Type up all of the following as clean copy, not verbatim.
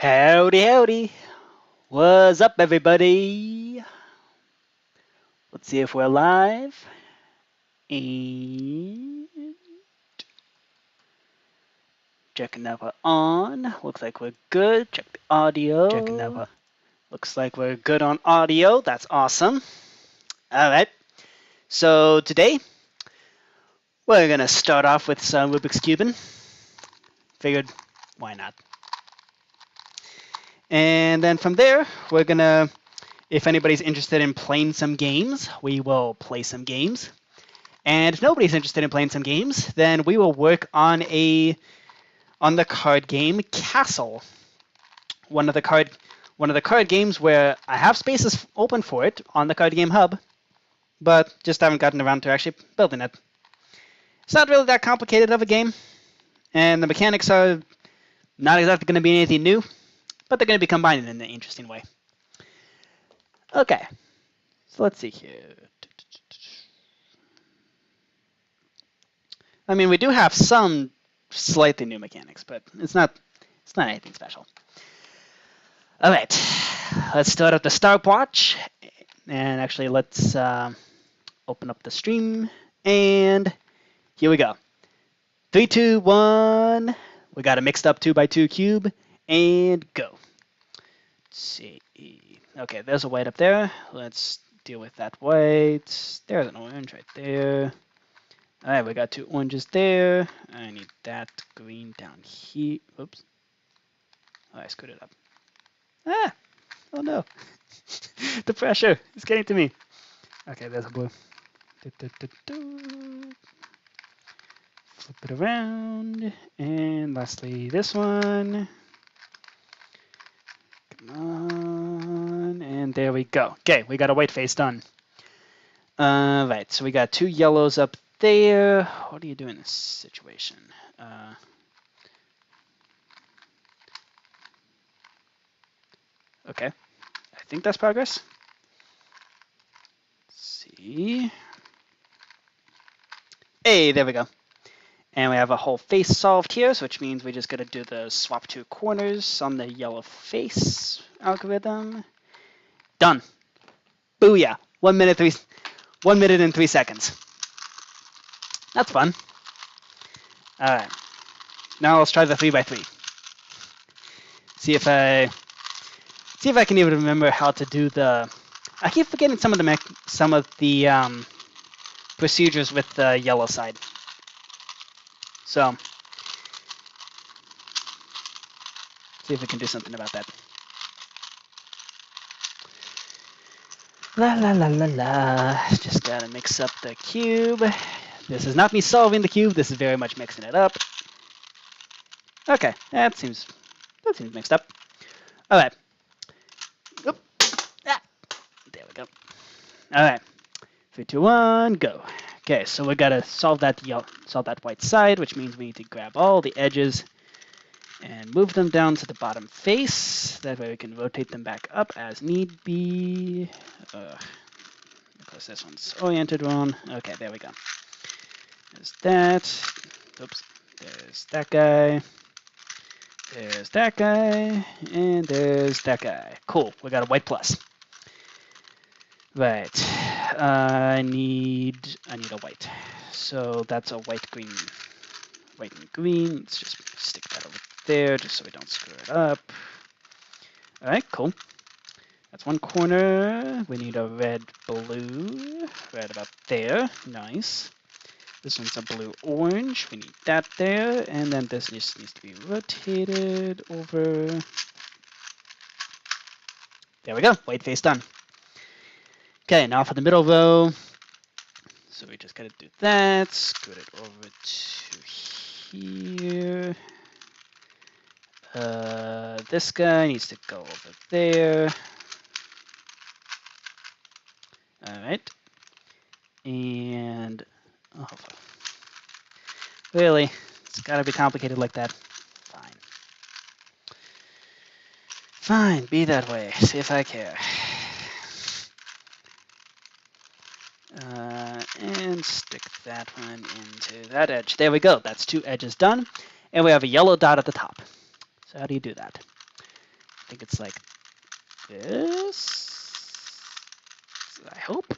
Howdy, howdy. What's up, everybody? Let's see if we're live. And checking that we're on. Looks like we're good. Check the audio. Checking that we're. Looks like we're good on audio. That's awesome. All right. So today we're gonna start off with some Rubik's cubing. Figured, why not? And then from there, we're gonna. If anybody's interested in playing some games, we will play some games. And if nobody's interested in playing some games, then we will work on the card game Castle. One of the card games where I have spaces open for it on the card game hub, but just haven't gotten around to actually building it. It's not really that complicated of a game, and the mechanics are not exactly going to be anything new, but they're going to be combined in an interesting way. Okay, so let's see here. I mean, we do have some slightly new mechanics, but it's not anything special. All right, let's start up the stopwatch, and actually let's open up the stream, and here we go. 3, 2, 1. We got a mixed up 2x2 cube, and go. Let's see. Okay, there's a white up there. Let's deal with that white. There's an orange right there. All right, we got 2 oranges there. I need that green down here. Oops. Oh, I screwed it up. Ah! Oh no. The pressure is getting to me. Okay, there's a blue. Flip it around. And lastly, this one. Come on. And there we go. Okay, we got a white face done. Right, so we got 2 yellows up there. What do you do in this situation? Okay, I think that's progress. Let's see. Hey, there we go. And we have a whole face solved here, so which means we just got to do the swap 2 corners on the yellow face algorithm. Done. Booyah. 1 minute and 3 seconds. That's fun. All right. Now let's try the 3x3. See if I can even remember how to do the. I keep forgetting some of the procedures with the yellow side. So, see if we can do something about that. La la la la la. Just gotta mix up the cube. This is not me solving the cube. This is very much mixing it up. Okay, that seems mixed up. All right. Oop. Ah. There we go. All right. 3, 2, 1, go. Okay, so we gotta solve that white side, which means we need to grab all the edges and move them down to the bottom face. That way we can rotate them back up as need be. Because this one's oriented wrong. Okay, there we go. There's that. Oops. There's that guy. There's that guy. And there's that guy. Cool. We got a white plus. Right. I need a white. So that's a white, green, white and green. Let's just stick that over there just so we don't screw it up. All right, cool. That's one corner. We need a red, blue. Right about there. Nice. This one's a blue, orange. We need that there. And then this just needs to be rotated over. There we go. White face done. Okay, now for the middle row. So we just gotta do that. Scoot it over to here. This guy needs to go over there. All right. And oh, really, it's gotta be complicated like that. Fine. Fine, be that way. See if I care. And stick that one into that edge. There we go. That's 2 edges done. And we have a yellow dot at the top. So how do you do that? think it's like this. I hope.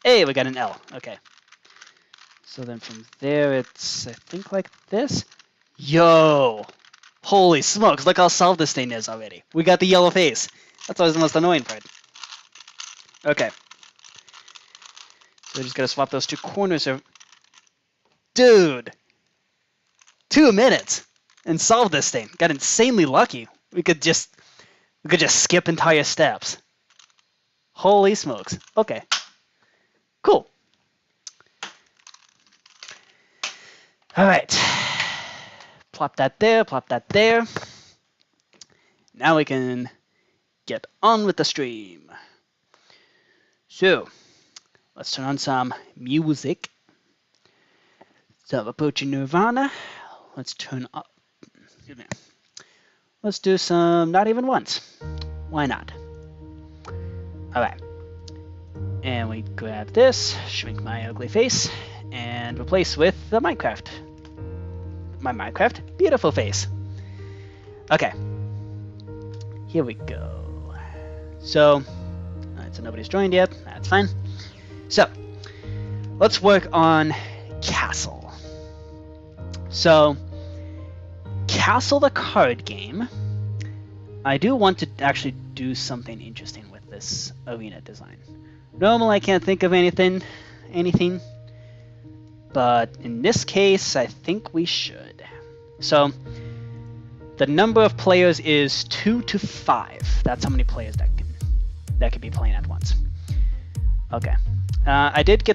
Hey, we got an L. Okay. So then from there, it's, I think, like this. Yo! Holy smokes, look how solved this thing is already. We got the yellow face. That's always the most annoying part. Okay. So we just gotta swap those two corners of... Dude! 2 minutes! And solve this thing. Got insanely lucky. We could just skip entire steps. Holy smokes. Okay. Cool. Alright. Plop that there, plop that there. Now we can get on with the stream. So, let's turn on some music. So, approaching Nirvana. Let's turn up. Excuse me. Let's do some Not Even Once. Why not? Alright. And we grab this, shrink my ugly face, and replace with the Minecraft. My Minecraft beautiful face. Okay. Here we go. So, alright, so nobody's joined yet. That's fine. So, let's work on Castle. So, Castle the card game. I do want to actually do something interesting with this arena design. Normally I can't think of anything, but in this case I think we should. So the number of players is 2 to 5. That's how many players that could be playing at once. Okay, I did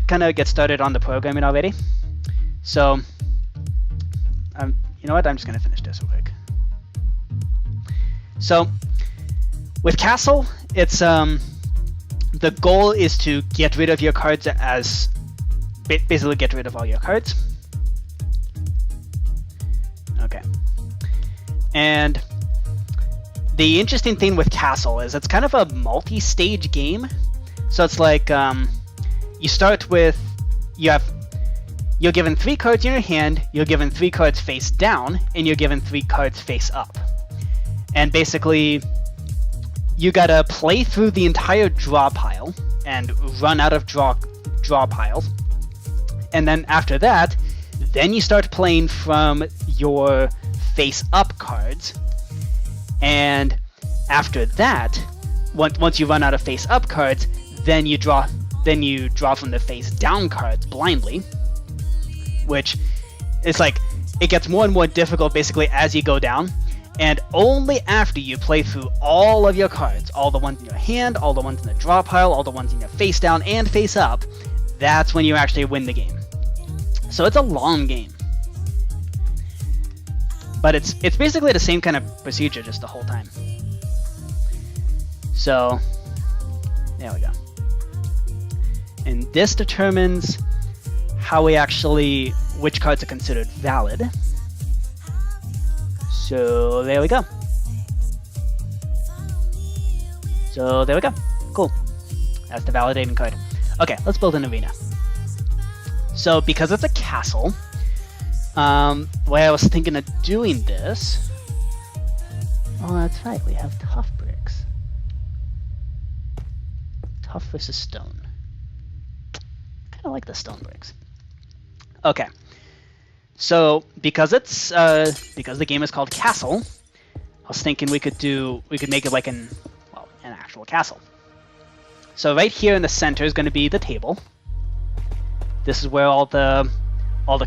kind of get started on the programming already. So you know what? I'm just gonna finish this real quick. So with Castle, it's the goal is to get rid of your cards basically get rid of all your cards. Okay. And the interesting thing with Castle is it's kind of a multi-stage game. So it's like you start with you're given 3 cards in your hand, you're given 3 cards face down, and you're given 3 cards face up. And basically, you gotta play through the entire draw pile and run out of draw piles. And then after that, then you start playing from your face up cards. And after that, once you run out of face up cards, then you draw from the face down cards blindly, which is like, it gets more and more difficult basically as you go down. And only after you play through all of your cards, all the ones in your hand, all the ones in the draw pile, all the ones in your face down and face up, that's when you actually win the game. So it's a long game. But it's basically the same kind of procedure just the whole time. So, there we go. And this determines which cards are considered valid. So there we go. Cool. That's the validating card. Okay, let's build an arena. So because it's a castle, the way I was thinking of doing this... Oh, that's right, we have tough bricks. Tough versus stone. Kind of like the stone bricks. Okay. So because the game is called Castle, I was thinking we could make it like an actual castle. So right here in the center is going to be the table. This is where all the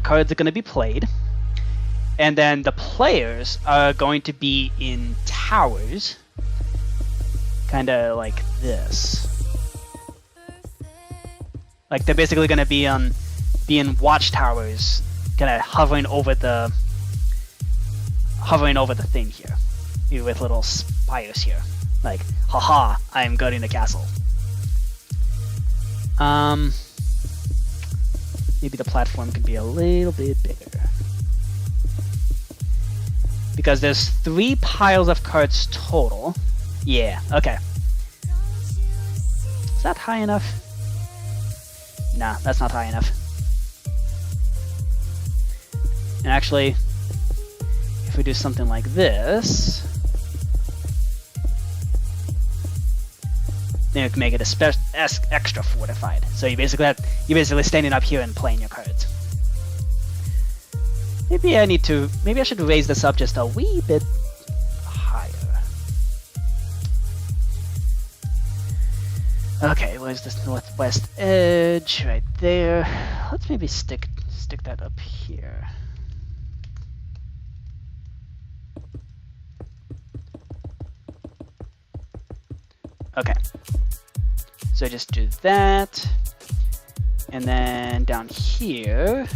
cards are going to be played, and then the players are going to be in towers, kind of like this. Like they're basically going to be in watchtowers, kind of hovering over the thing here, with little spires here. Like, haha, I am guarding the castle. Maybe the platform could be a little bit bigger. Because there's 3 piles of cards total. Yeah, okay. Is that high enough? Nah, that's not high enough. And actually, if we do something like this, then you can make it extra fortified. So you're basically standing up here and playing your cards. Maybe I should raise this up just a wee bit higher. Okay, where's this northwest edge? Right there. Let's maybe stick that up here. Okay. So just do that. And then down here,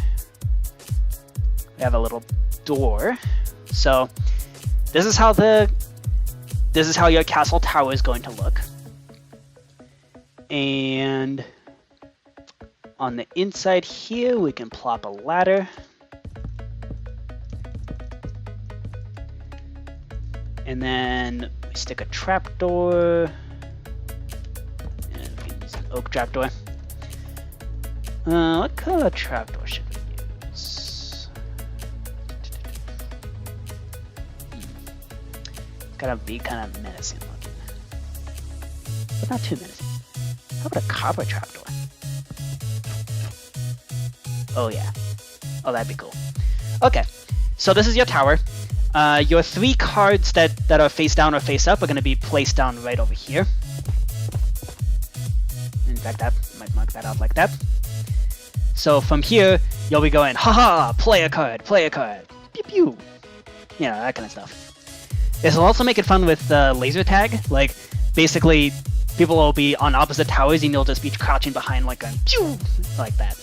we have a little door. So this is how your castle tower is going to look. And on the inside here, we can plop a ladder. And then we stick a trapdoor. And we can use an oak trapdoor. What color trapdoor should we use? It's gotta be kind of menacing looking, but not too menacing. How about a copper trapdoor? Oh yeah. Oh, that'd be cool. Okay, so this is your tower. Your 3 cards that are face down or face up are going to be placed down right over here. In fact, I might mark that out like that. So from here, you'll be going, haha, play a card, pew pew. You know, that kind of stuff. This will also make it fun with laser tag. Like, basically, people will be on opposite towers and you'll just be crouching behind like a pew, like that.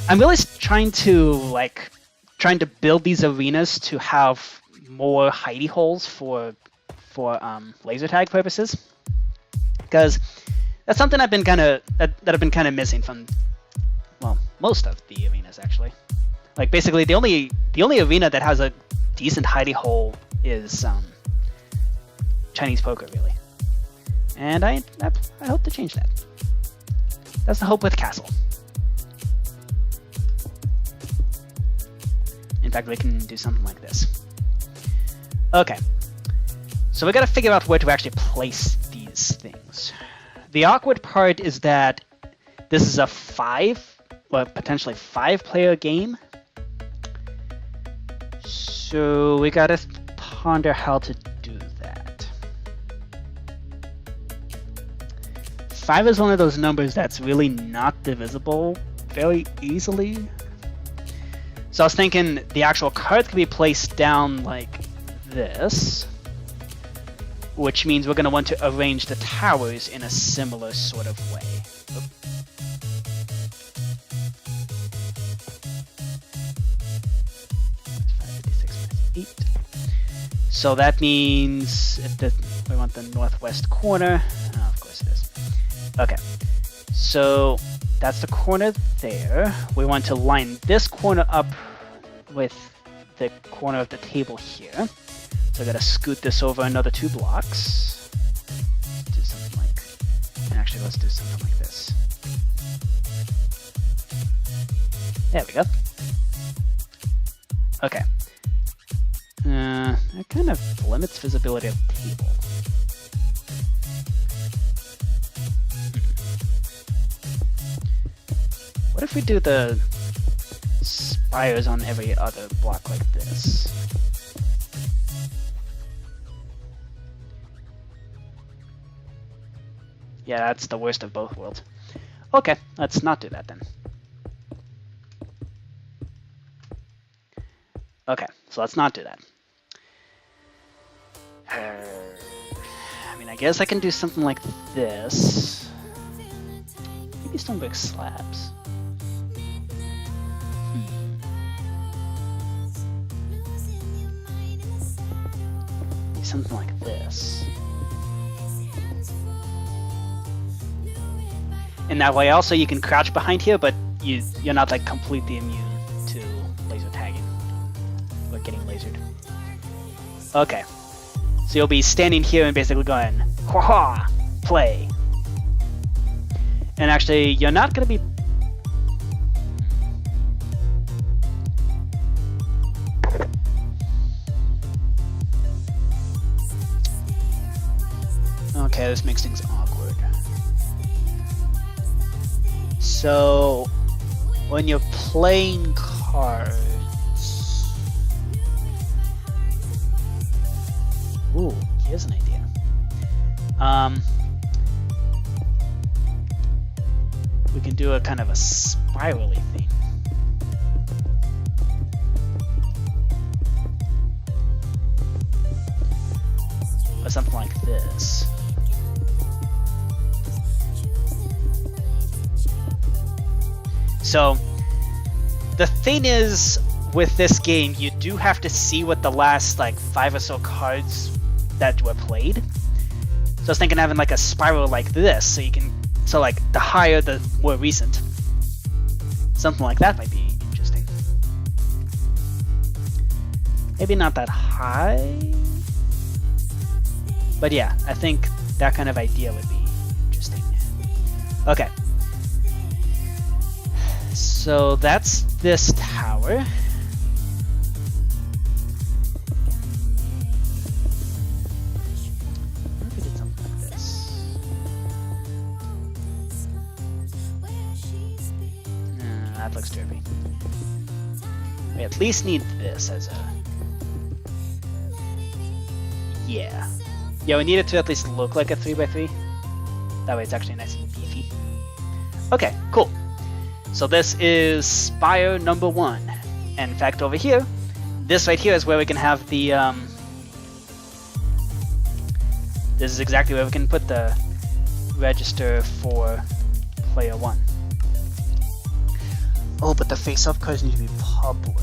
I'm really trying to build these arenas to have more hidey holes for laser tag purposes, because that's something I've been kind of missing from, well, most of the arenas actually. Like basically the only arena that has a decent hidey hole is Chinese poker, really, and I hope to change that. That's the hope with Castle. In fact, we can do something like this. Okay, so we gotta figure out where to actually place these things. The awkward part is that this is a potentially 5-player game. So we gotta ponder how to do that. 5 is one of those numbers that's really not divisible very easily. So I was thinking the actual cards could be placed down like this, which means we're going to want to arrange the towers in a similar sort of way. Oop. 556 minus 8. So that means we want the northwest corner. Oh, of course it is. Okay, so that's the corner there. We want to line this corner up with the corner of the table here. So I gotta scoot this over another 2 blocks. Let's do something let's do something like this. There we go. Okay. That kind of limits visibility of the table. What if we do the spires on every other block like this? Yeah, that's the worst of both worlds. Okay, let's not do that then. Okay, so let's not do that. I mean, I guess I can do something like this. Maybe stone brick slabs. Something like this. And that way also you can crouch behind here, but you're not like completely immune to laser tagging or getting lasered. Okay, so you'll be standing here and basically going, ha ha, play. And actually, you're not going to be... Okay, this makes things awkward. So when you're playing cards, ooh, here's an idea. We can do a kind of a spirally thing. Or something like this. So the thing is, with this game, you do have to see what the last like 5 or so cards that were played. So I was thinking having like a spiral like this, so you can, so like the higher the more recent. Something like that might be interesting. Maybe not that high, but yeah, I think that kind of idea would be interesting. Okay. So that's this tower. What if we did something like this? That looks derpy. We at least need this as a... Yeah. Yeah, we need it to at least look like a 3x3. That way it's actually nice and beefy. Okay, cool. So this is spire number 1. And in fact, over here, this right here is where we can have the, this is exactly where we can put the register for player 1. Oh, but the face-off cards need to be public.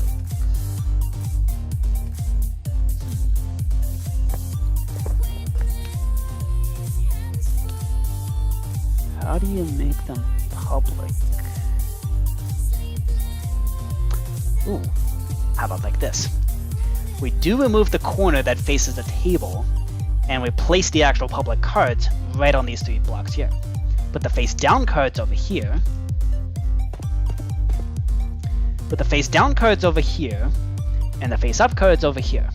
How do you make them public? Ooh, how about like this? We do remove the corner that faces the table, and we place the actual public cards right on these 3 blocks here. Put the face down cards over here. Put the face down cards over here, and the face up cards over here.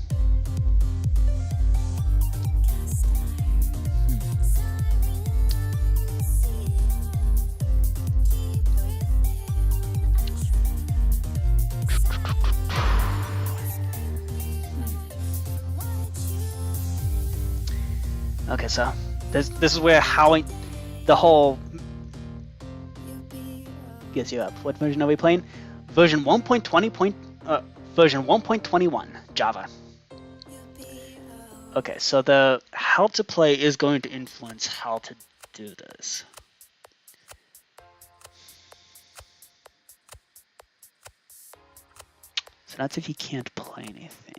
Okay, so this is where the whole gets you up. What version are we playing? Version 1.21 Java. Okay, so the how to play is going to influence how to do this. So that's if you can't play anything.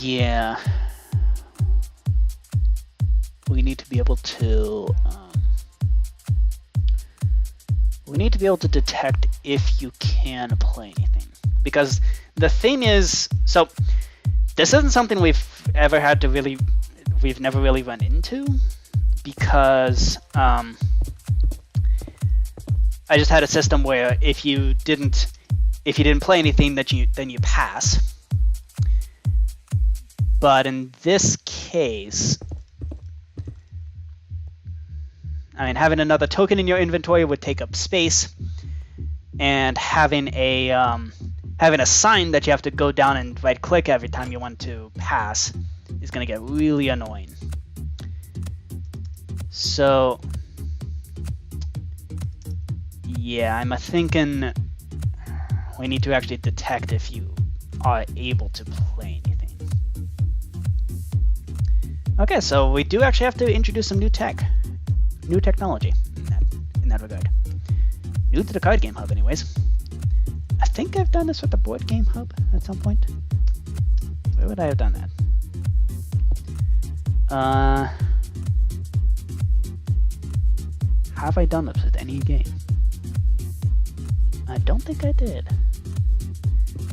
Yeah, we need to be able to detect if you can play anything, because the thing is, so this isn't something we've never really run into, because I just had a system where if you didn't play anything, then you pass. But in this case, I mean, having another token in your inventory would take up space, and having a sign that you have to go down and right-click every time you want to pass is going to get really annoying. So, yeah, I'm thinking we need to actually detect if you are able to play anything. Okay, so we do actually have to introduce some new technology in that regard. New to the card game hub, anyways. I think I've done this with the board game hub at some point. Where would I have done that? Have I done this with any game? I don't think I did.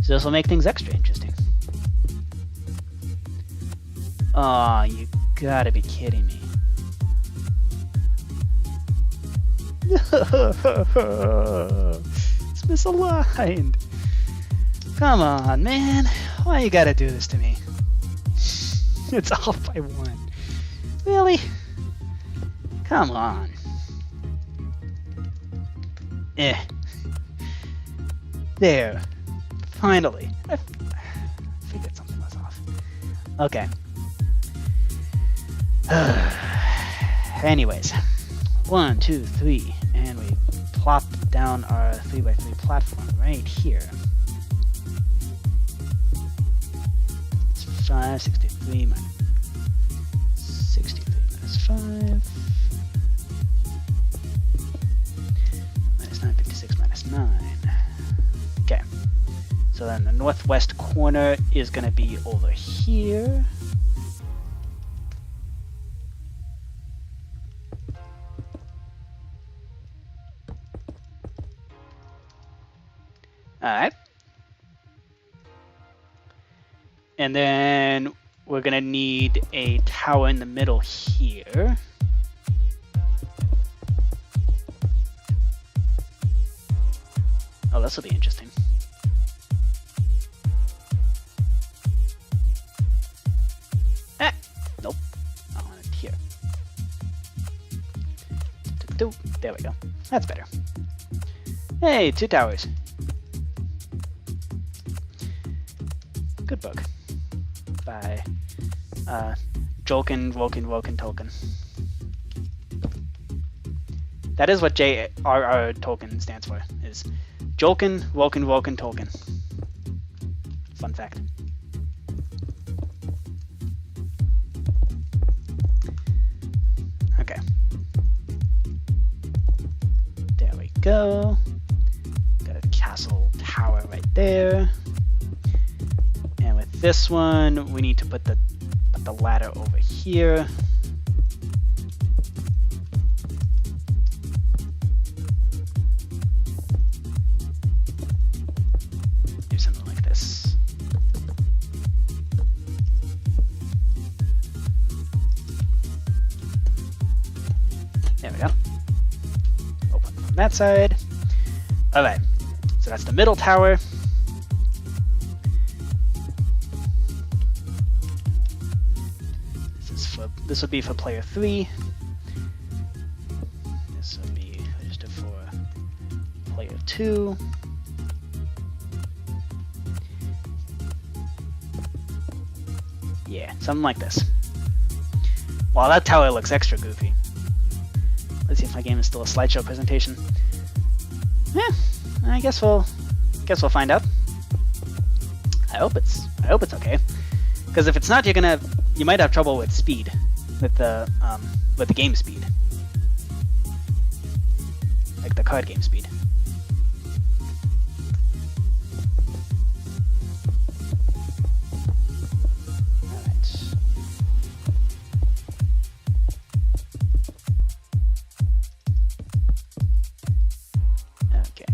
So this will make things extra interesting. Oh, you gotta be kidding me. It's misaligned. Come on, man. Why you gotta do this to me? It's off by 1. Really? Come on. There. Finally. I figured something was off. Okay. Anyways. 1, 2, 3. And we plop down our 3x3 platform right here. 563 minus 63 minus 5 minus 956 minus 9. Okay, so then the northwest corner is going to be over here. Alright. And then we're going to need a tower in the middle here. Oh, this will be interesting. Nope. I want it here. There we go. That's better. Hey, 2 towers. Good book. By Jolkin, Woken, Tolkien. That is what J.R.R. Tolkien stands for, is Jolkin, Woken, Tolkien. Fun fact. Okay. There we go. Got a castle tower right there. And with this one, we need to put the ladder over here. Do something like this. There we go. Open from that side. Alright, so that's the middle tower. This would be for player 3. This would be registered for player 2. Yeah, something like this. Wow, that tower looks extra goofy. Let's see if my game is still a slideshow presentation. Yeah, I guess we'll find out. I hope it's okay. Because if it's not, you might have trouble with speed. With the game speed, like the card game speed. All right. Okay.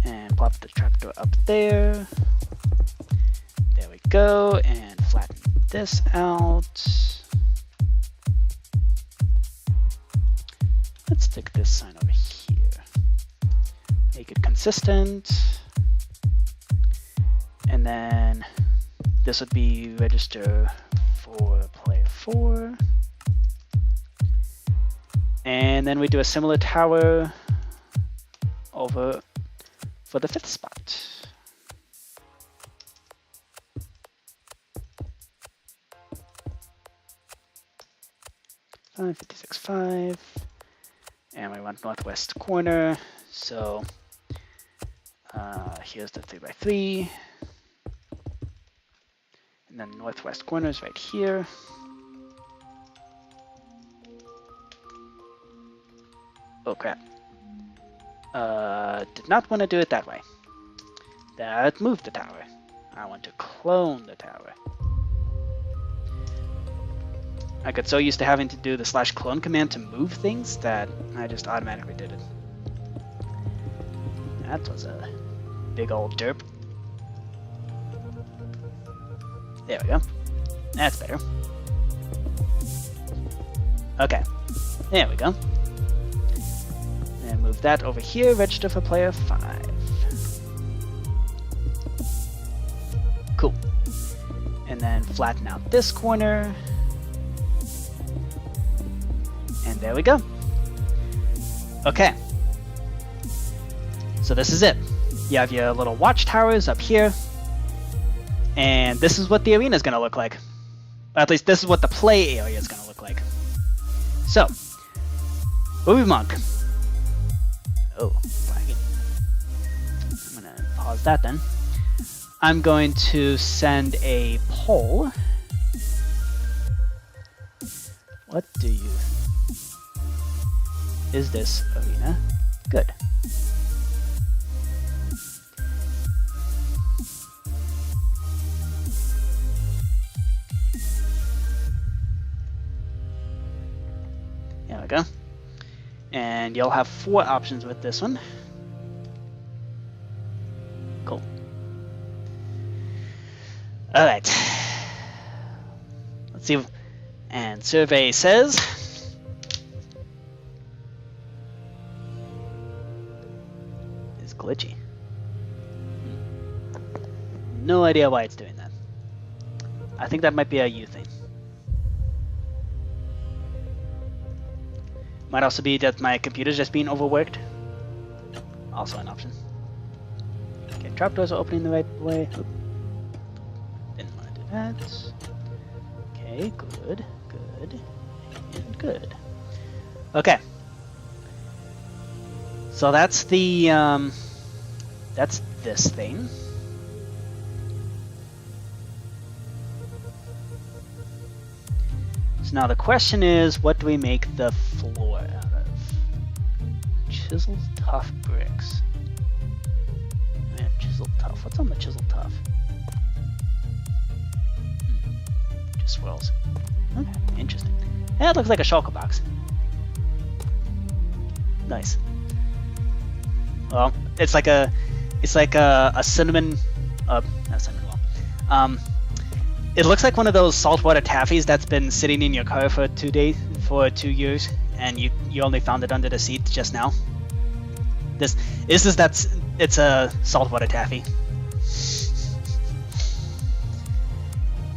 And plop the trapdoor up there. Go and flatten this out. Let's stick this sign over here. Make it consistent. And then this would be register for player 4. And then we do a similar tower over for the 5th spot. Uh, 56.5, and we want northwest corner, so here's the 3x3, and then northwest corner is right here. Oh crap. Did not want to do it that way. That moved the tower. I want to clone the tower. I got so used to having to do the /clone command to move things that I just automatically did it. That was a big old derp. There we go. That's better. Okay, there we go. And move that over here, register for player 5. Cool. And then flatten out this corner. And there we go. Okay. So this is it. You have your little watchtowers up here. And this is what the arena is going to look like. Or at least this is what the play area is going to look like. So, Javamonk. Oh, flagging. I'm going to pause that then. I'm going to send a poll. What do you... Is this arena good? There we go. And you'll have 4 options with this one. Cool. Alright. Let's see. And survey says... It's glitchy. No idea why it's doing that. I think that might be a you thing. Might also be that my computer's just being overworked. Also an option. Okay, trapdoors are opening the right way. Oop. Didn't want to do that. Okay, good, good, and good. Okay. So that's the, that's this thing. So now the question is, what do we make the floor out of? Chiseled tough bricks. Yeah, chiseled tough. What's on the chiseled tough? Just swirls. Okay, interesting. Yeah, it looks like a shulker box. Nice. Well, it's like a cinnamon, not cinnamon roll. It looks like one of those saltwater taffies that's been sitting in your car for 2 years, and you only found it under the seat just now. It's a saltwater taffy.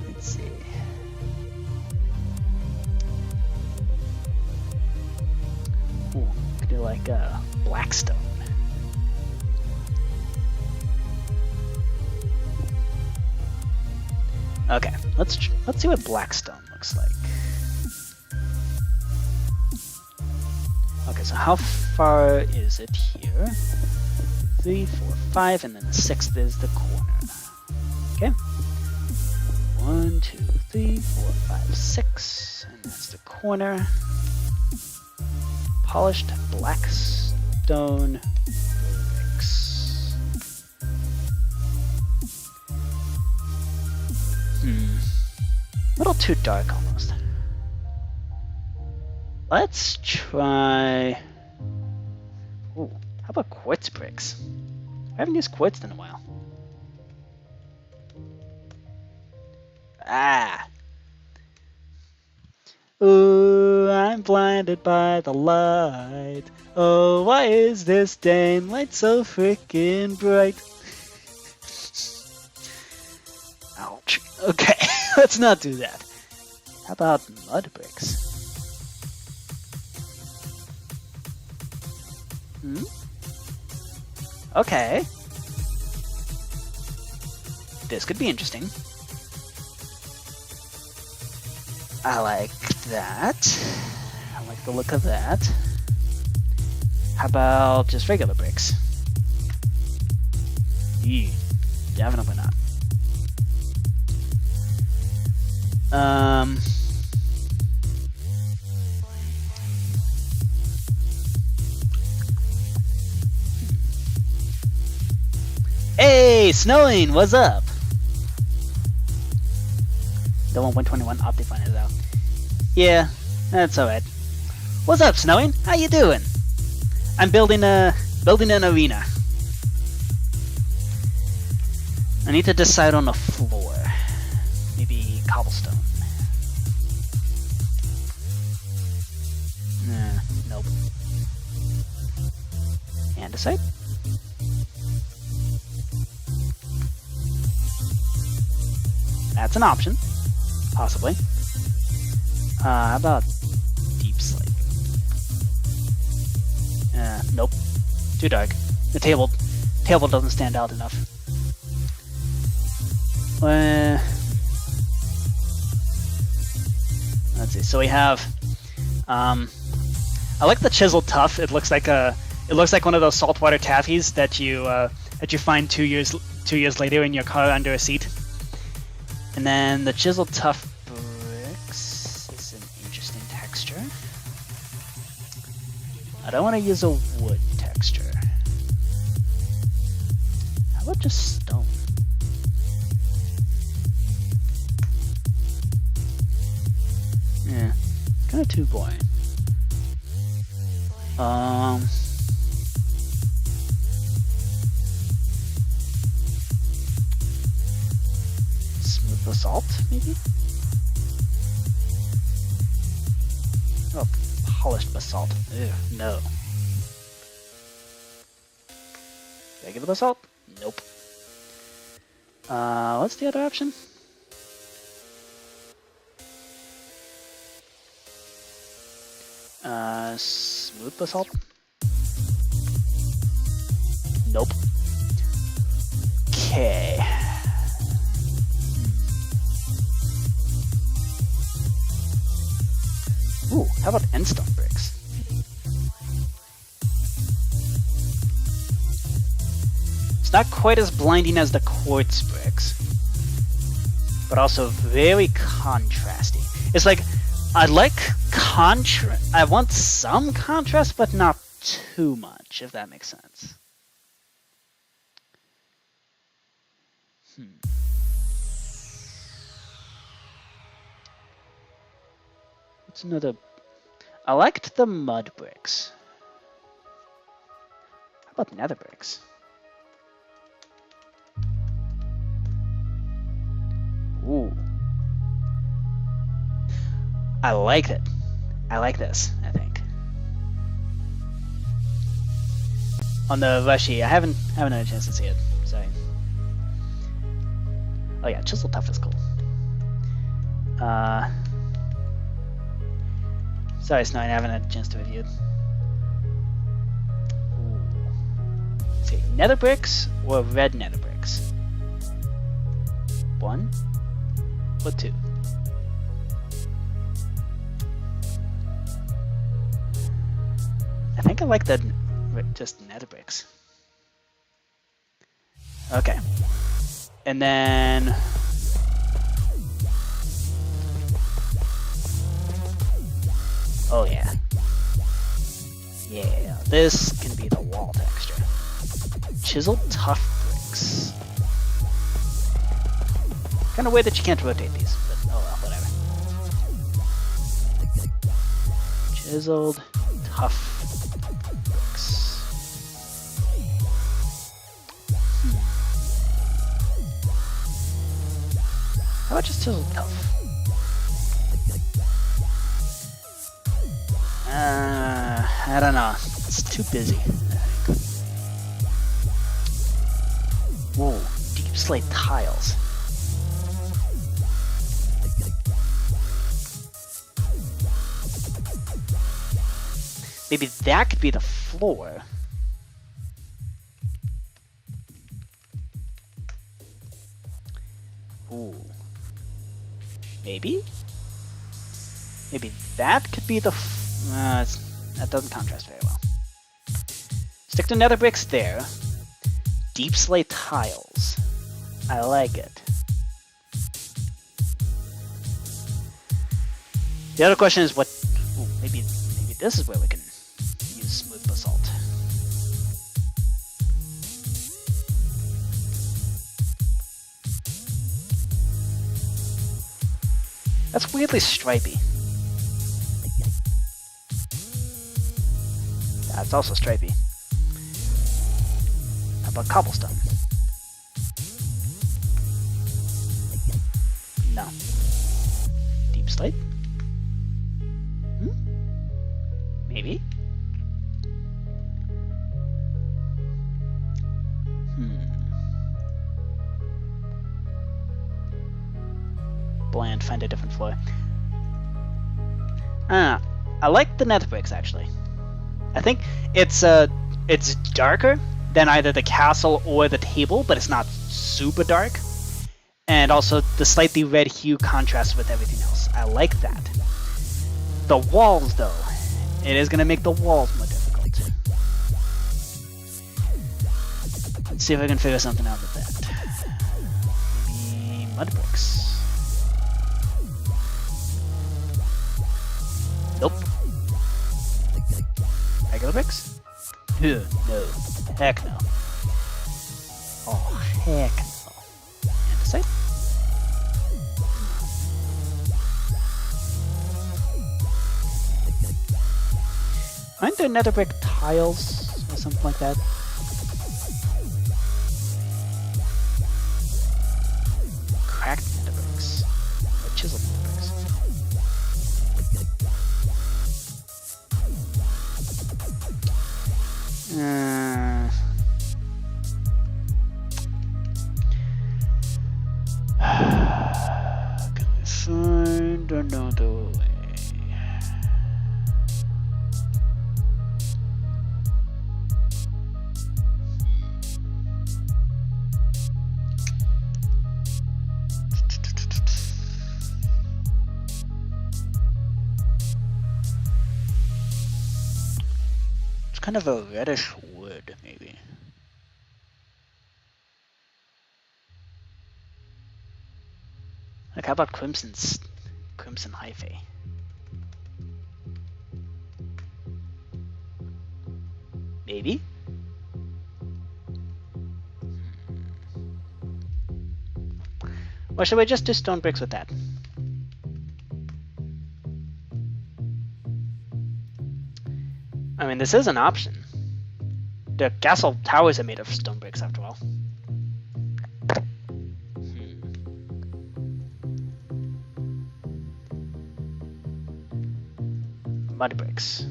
Let's see. Ooh, could do like Blackstone. Okay, let's see what Blackstone looks like. Okay, so how far is it here? 3, 4, 5, and then the 6th is the corner. Okay. 1, 2, 3, 4, 5, 6, and that's the corner. Polished Blackstone bricks. A little too dark almost. Let's try... Ooh, how about quartz bricks? I haven't used quartz in a while. Ah! Ooh, I'm blinded by the light. Oh, why is this dang light so freaking bright? Ouch. Okay, let's not do that. How about mud bricks? Okay. This could be interesting. I like that. I like the look of that. How about just regular bricks? Definitely not. Hey, snowing, what's up? The 1.21 Optifine is out. Yeah, that's alright. What's up, snowing? How you doing? I'm building an arena. I need to decide on a floor. Maybe cobblestone. andesite. That's an option, possibly. How about deep slate? Nope. Too dark. The table doesn't stand out enough. Let's see. So we have. I like the chiseled tuff. It looks like one of those saltwater taffies that you find 2 years later in your car under a seat. And then the chiseled tuff bricks is an interesting texture. I don't want to use a wood texture. How about just stone? Yeah, kind of too boring. Smooth basalt, maybe? Oh, polished basalt. Ew, no. Regular basalt? Nope. What's the other option? Smooth basalt? Nope. Okay. Ooh, how about endstone bricks? It's not quite as blinding as the quartz bricks, but also very contrasty. It's like, I want some contrast, but not too much, if that makes sense. What's another? I liked the mud bricks. How about nether bricks? Ooh. I liked it. I like this, I think. On the Rushy, I haven't had a chance to see it. Sorry. Oh yeah, Chisel Tough is cool. Sorry, Snowy, I haven't had a chance to review it. Let's see, nether bricks or red nether bricks? 1 or 2? I think I like the just nether bricks. Okay. And then oh yeah. Yeah, this can be the wall texture. Chiseled tough bricks. Kind of weird that you can't rotate these, but oh well, whatever. Chiseled tough bricks. How about just chiseled tough? I don't know. It's too busy, I think. Whoa, deep slate tiles. Maybe that could be the floor. Ooh. Maybe? Maybe that could be the that doesn't contrast very well. Stick to nether bricks there. Deep slate tiles. I like it. The other question is what... Ooh, maybe this is where we can use smooth basalt. That's weirdly stripy. It's also stripy. How about cobblestone? No. Deep slate? Maybe? Bland, find a different floor. I like the nether bricks actually. I think it's darker than either the castle or the table, but it's not super dark. And also the slightly red hue contrasts with everything else. I like that. The walls though, it is gonna make the walls more difficult. Let's see if I can figure something out with that. Maybe mud bricks. Nope. Regular bricks? No. Heck no. Oh, heck no. Andesite? Aren't there nether brick tiles or something like that? Cracked nether bricks. Or chiseled nether bricks. Can we find another way? It's kind of a reddish wood, maybe. Like, how about crimson hyphae? Maybe? Or should we just do stone bricks with that? I mean, this is an option. The castle towers are made of stone bricks, after all. Mud bricks.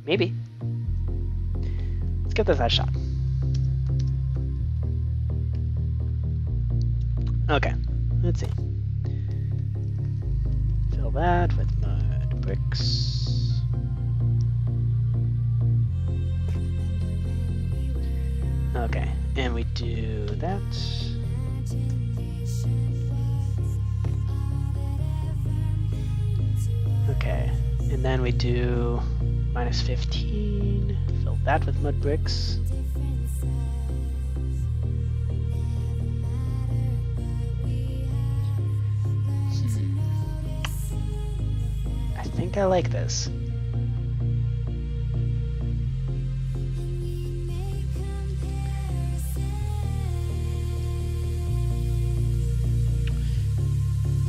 Maybe. Let's give this a shot. Okay, let's see. Fill that with mud bricks. Okay, and we do that. Okay, and then we do minus 15, fill that with mud bricks. I think I like this.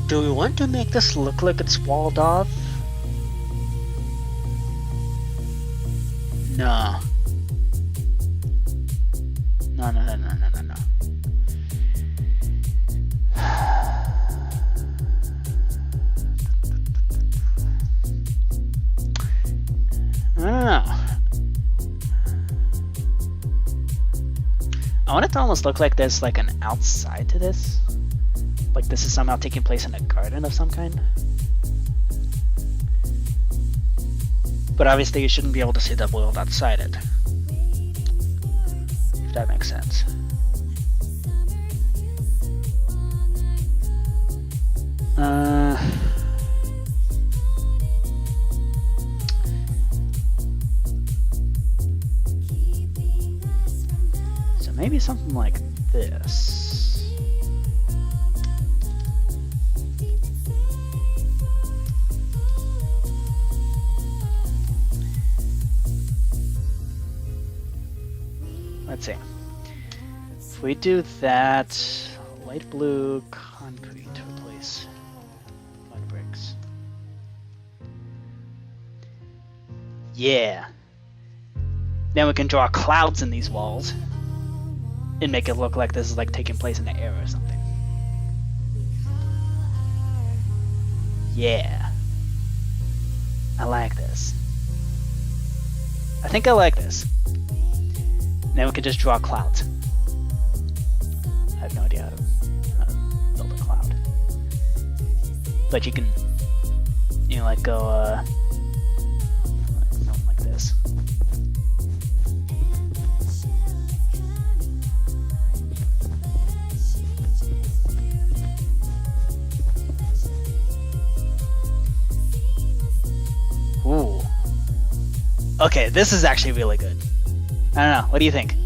Do we want to make this look like it's walled off? No. No. I don't know. I want it to almost look like there's like an outside to this. Like this is somehow taking place in a garden of some kind. But obviously you shouldn't be able to see the world outside it. If that makes sense. So maybe something like this. Let's see. If we do that, light blue concrete to replace mud bricks. Yeah. Then we can draw clouds in these walls and make it look like this is like taking place in the air or something. Yeah. I like this. I think I like this. Then we could just draw clouds. I have no idea how to build a cloud. But you can, you know, like go, something like this. Ooh. Okay, this is actually really good. I don't know. What do you think?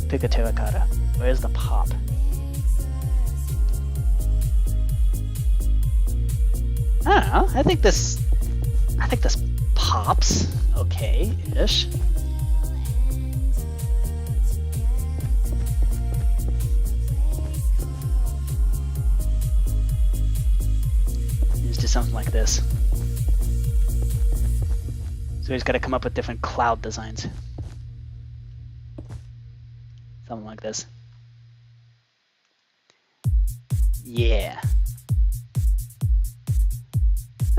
Pick a terracotta. Where's the pop? I don't know. I think this pops okay-ish. Let's do something like this. So he's got to come up with different cloud designs. Something like this. Yeah.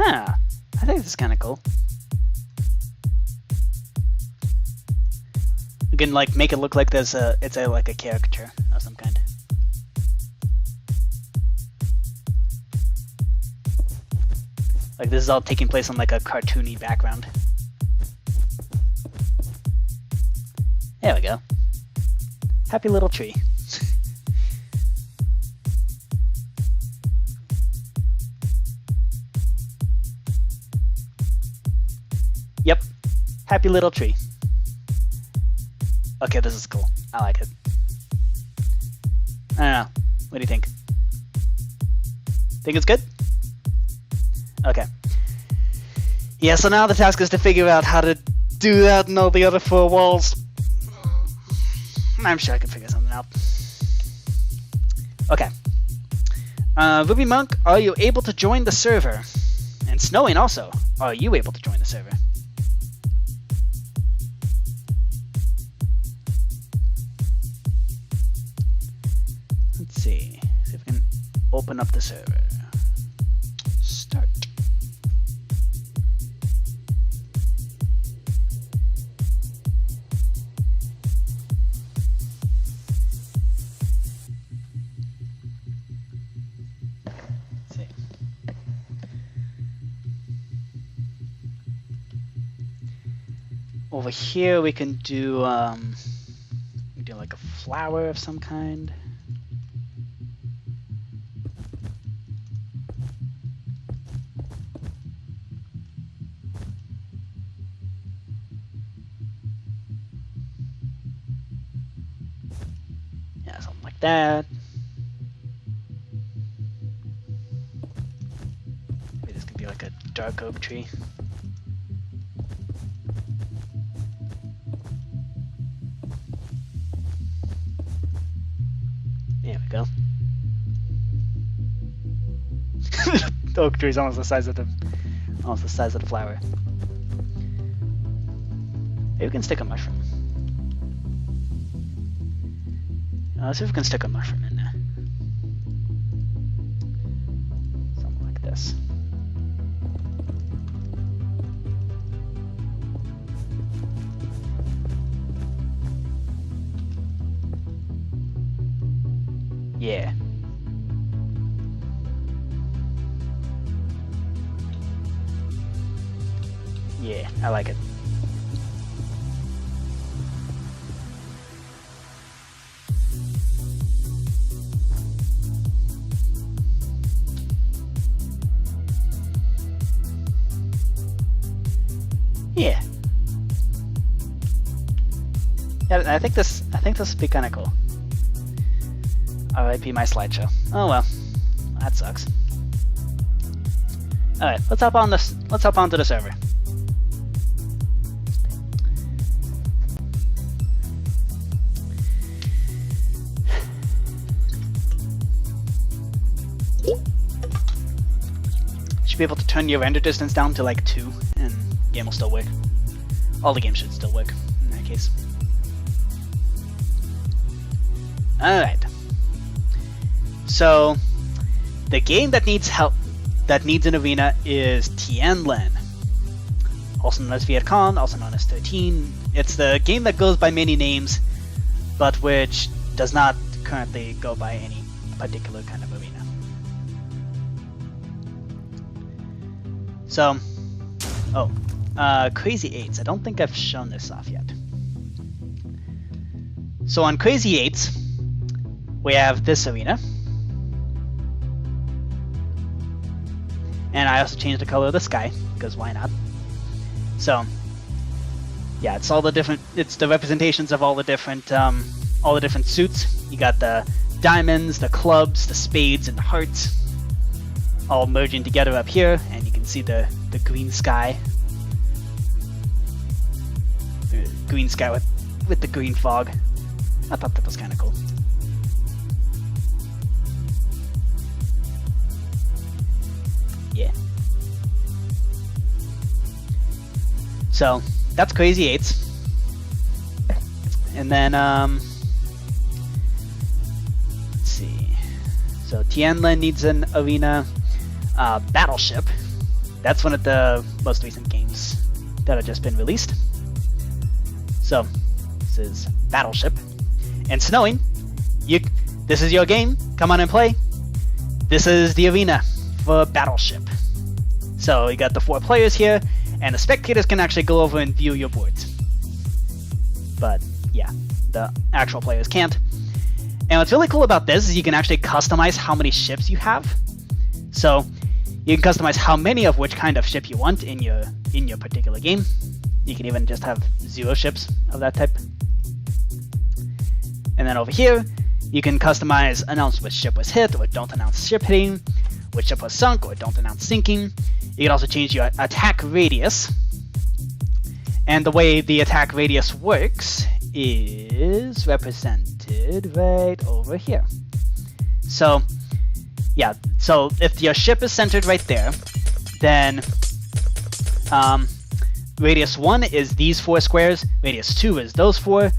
Ah, I think this is kind of cool. You can like make it look like there's like a caricature of some kind. Like this is all taking place on like a cartoony background. There we go. Happy little tree. Yep. Happy little tree. Okay, this is cool. I like it. I don't know. What do you think? Think it's good? Okay. Yeah, so now the task is to figure out how to do that and all the other 4 walls. I'm sure I can figure something out. Okay. Javamonk, are you able to join the server? And Snowing also, are you able to join the server? Let's see if we can open up the server. Start. Over here we can do like a flower of some kind. Yeah, something like that. Maybe this could be like a dark oak tree. There we go. The oak tree is almost the size of the flower. Maybe we can stick a mushroom. Let's see if we can stick a mushroom in there. Something like this. Yeah. Yeah, I like it. Yeah. Yeah, I think this would be kind of cool. RIP my slideshow. Oh well, that sucks. All right, let's hop onto the server. Should be able to turn your render distance down to like 2, and the game will still work. All the games should still work in that case. All right. So, the game that needs help, that needs an arena, is Tianlen. also known as Viet Cong, also known as 13. It's the game that goes by many names, but which does not currently go by any particular kind of arena. So, Crazy 8s. I don't think I've shown this off yet. So on Crazy 8s, we have this arena. And I also changed the color of the sky, because why not? So, yeah, it's all the different, it's the representations of all the different suits. You got the diamonds, the clubs, the spades, and the hearts, all merging together up here, and you can see the green sky. The green sky with the green fog. I thought that was kind of cool. Yeah. So that's Crazy 8s. And then let's see. So Tianlin needs an arena. Battleship. That's one of the most recent games that have just been released. So this is Battleship. And Snowing, this is your game. Come on and play. This is the arena for Battleship. So you got the 4 players here, and the spectators can actually go over and view your boards. But yeah, the actual players can't. And what's really cool about this is you can actually customize how many ships you have. So you can customize how many of which kind of ship you want in your particular game. You can even just have 0 ships of that type. And then over here, you can customize announce which ship was hit or don't announce ship hitting, which ship was sunk or don't announce sinking. You can also change your attack radius. And the way the attack radius works is represented right over here. So yeah, so if your ship is centered right there, then radius 1 is these 4 squares, radius 2 is those 4,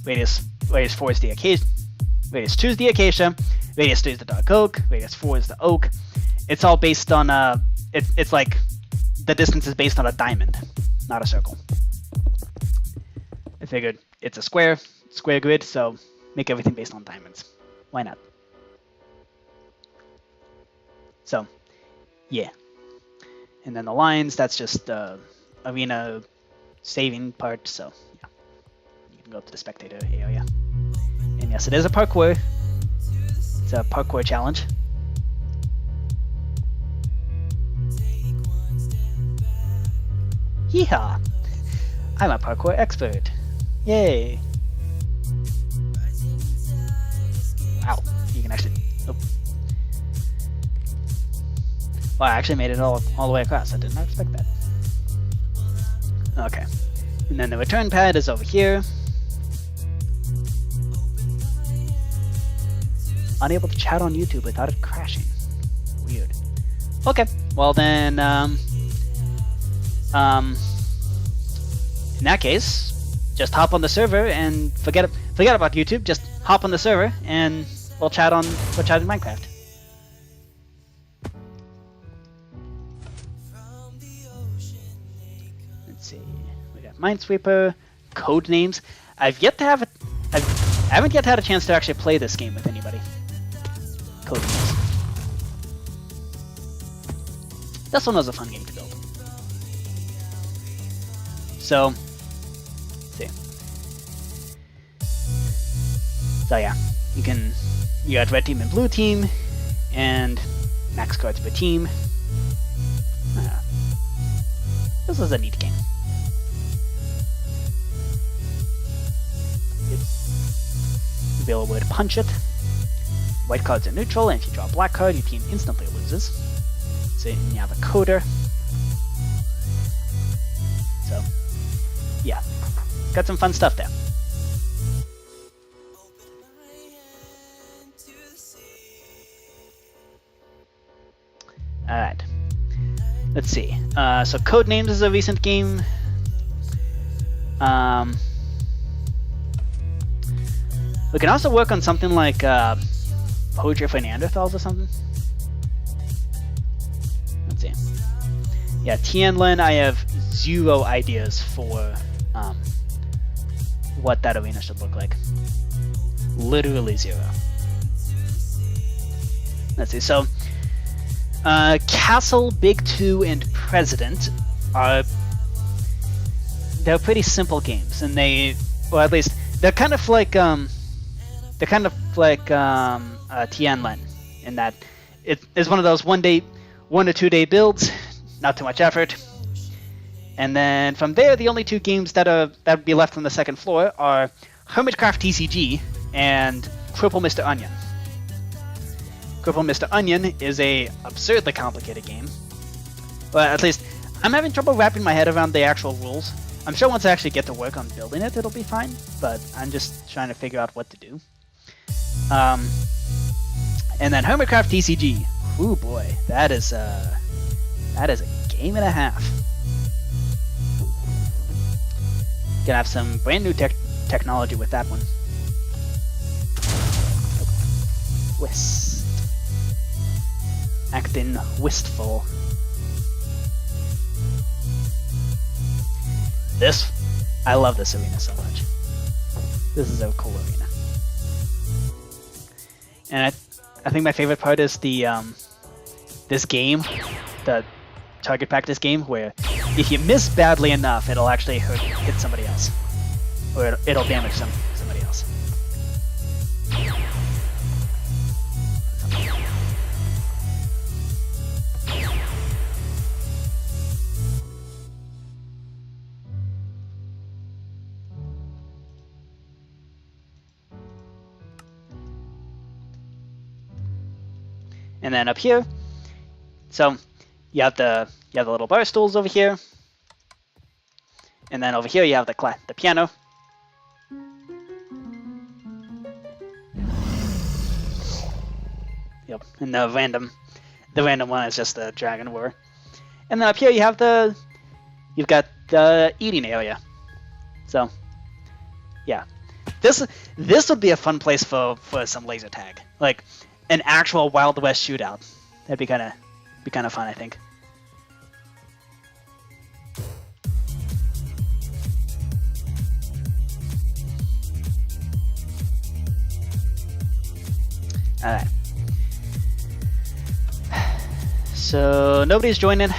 radius 4 is the acacia, radius 2 is the acacia, radius 3 is the dark oak, radius 4 is the oak. It's all based on it's like the distance is based on a diamond, not a circle. I figured it's a square grid, so make everything based on diamonds. Why not? So, yeah. And then the lines, that's just the arena saving part, so yeah. You can go to the spectator area. And yes, it is a parkour. It's a parkour challenge. Yeehaw! I'm a parkour expert. Yay! Wow, you can actually... Oh. Well, I actually made it all the way across. I did not expect that. Okay. And then the return pad is over here. Unable to chat on YouTube without it crashing. Weird. Okay. Well then, in that case, just hop on the server and forget about YouTube. Just hop on the server and we'll chat in Minecraft. Let's see. We got Minesweeper, code names. I haven't yet had a chance to actually play this game with anybody. Code names. This one was a fun game to build. So, let's see. So yeah, you got red team and blue team, and max cards per team. This was a neat game. Available to punch it. White cards are neutral, and if you draw a black card, your team instantly loses. So you have a coder. So, yeah, got some fun stuff there. Alright, let's see. So Codenames is a recent game. We can also work on something like Poetry for Neanderthals or something. Let's see. Yeah, Tianlin, I have 0 ideas for what that arena should look like. Literally 0. Let's see, so Castle, Big 2, and President are they're pretty simple games, and or at least they're kind of like Tianlin, in that it is one of those 1 to 2 day builds, not too much effort. And then from there, the only 2 games that would be left on the second floor are Hermitcraft TCG and Cripple Mr. Onion. Cripple Mr. Onion is a absurdly complicated game. Well, at least I'm having trouble wrapping my head around the actual rules. I'm sure once I actually get to work on building it, it'll be fine, but I'm just trying to figure out what to do. And then Hermitcraft TCG. Ooh boy, that is a game and a half. Gonna have some brand new technology with that one. Wist. Acting wistful. I love this arena so much. This is a cool arena. And I think my favorite part is the this game, the target practice game, where if you miss badly enough, it'll actually hit somebody else, or it'll damage somebody else. And then up here, so you have the little bar stools over here, and then over here you have the piano. Yep, and the random one is just the Dragon War. And then up here you've got the eating area. So yeah, this would be a fun place for some laser tag, like an actual Wild West shootout. That'd be kind of fun, I think. All right. So nobody's joining,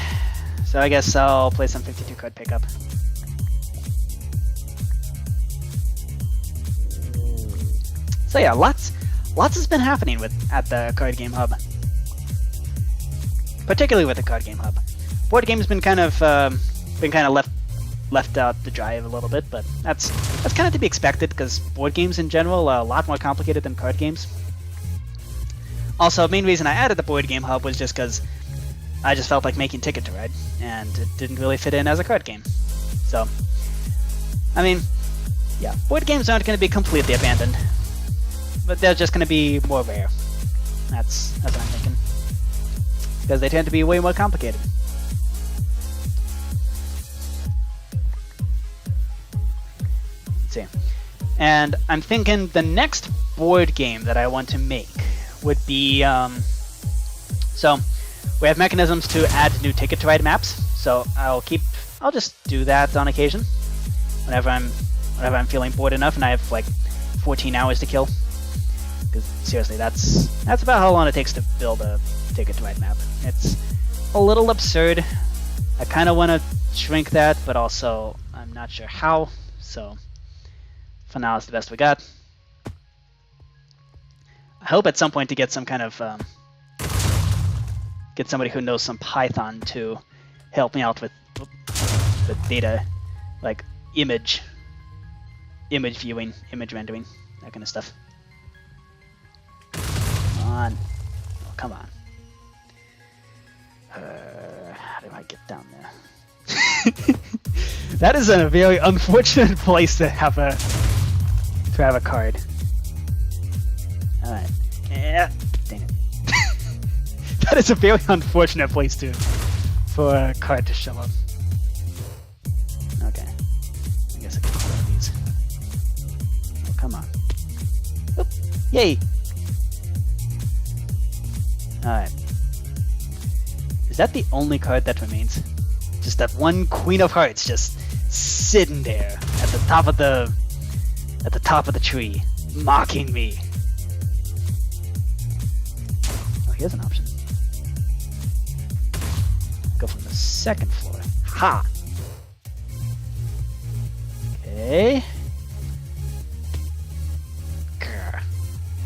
so I guess I'll play some 52 card pickup. So yeah, lots has been happening at the Card Game Hub, particularly with the Card Game Hub. Board games been kind of left out to dry a little bit, but that's kind of to be expected because board games in general are a lot more complicated than card games. Also, the main reason I added the Board Game Hub was just because I just felt like making Ticket to Ride, and it didn't really fit in as a card game. So, I mean, yeah, board games aren't going to be completely abandoned, but they're just going to be more rare. That's what I'm thinking, because they tend to be way more complicated. Let's see. And I'm thinking the next board game that I want to make would be, so we have mechanisms to add new Ticket to Ride maps, so I'll just do that on occasion whenever I'm feeling bored enough and I have like 14 hours to kill. Because seriously, that's about how long it takes to build a Ticket to Ride map. It's a little absurd. I kind of want to shrink that, but also I'm not sure how, so for now it's the best we got. I hope at some point to get some kind of get somebody who knows some Python to help me out with data, like image viewing, image rendering, that kind of stuff. Come on, oh, come on. How do I get down there? That is a very unfortunate place to have a card. Alright. Yeah. Dang it. That is a very unfortunate place for a card to show up. Okay. I guess I can grab these. Oh, come on. Oop. Yay! Alright. Is that the only card that remains? Just that one Queen of Hearts just sitting there at the top of the tree, mocking me. Oh, here's an option. Go from the second floor. Ha! Okay. Grr.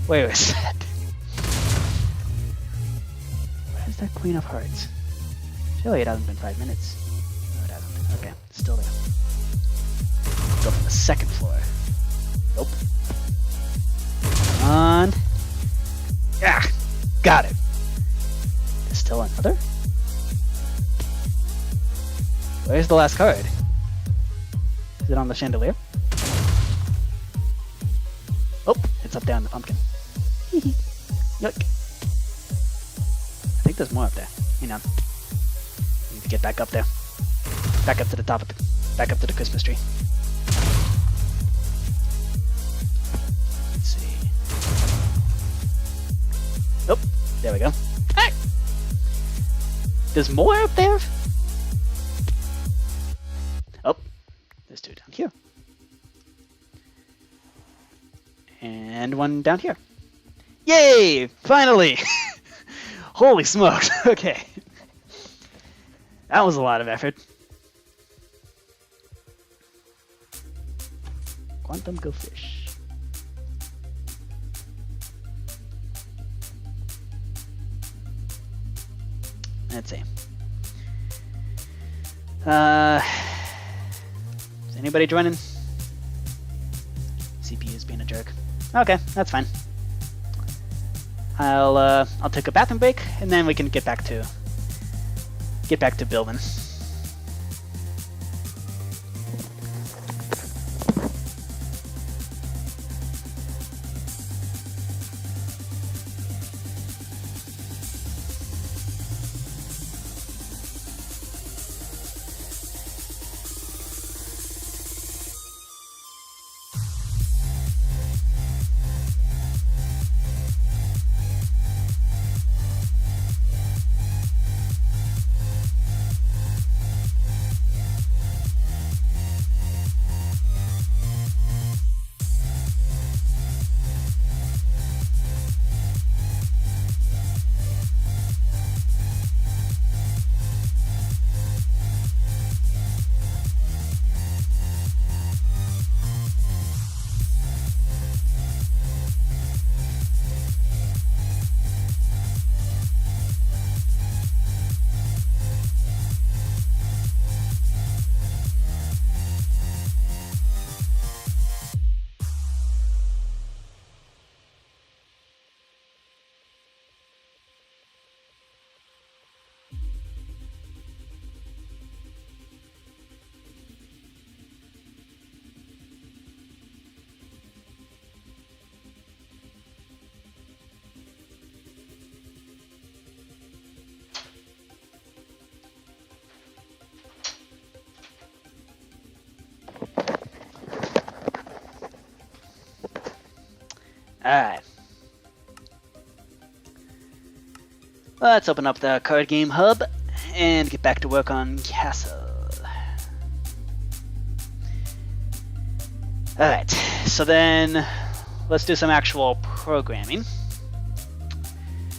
Where is that? Where's that Queen of Hearts? Surely it hasn't been 5 minutes. No, it hasn't. Okay, it's still there. Go from the second floor. Nope. Come on. Yeah, got it. There's still another? Where's the last card? Is it on the chandelier? Oh, it's up there on the pumpkin. Yuck. I think there's more up there. Hang on. I need to get back up there. Back up to the top of the, back up to the Christmas tree. Let's see. Oh, there we go. Hey! There's more up there? Oh, there's two down here. And one down here. Yay! Finally! Holy smokes. Okay. That was a lot of effort. Quantum Go Fish. Let's see. Is anybody joining? CPU is being a jerk. Okay, that's fine. I'll take a bathroom break and then we can get back to building. Alright. Let's open up the card game hub and get back to work on Castle. Alright, so then let's do some actual programming.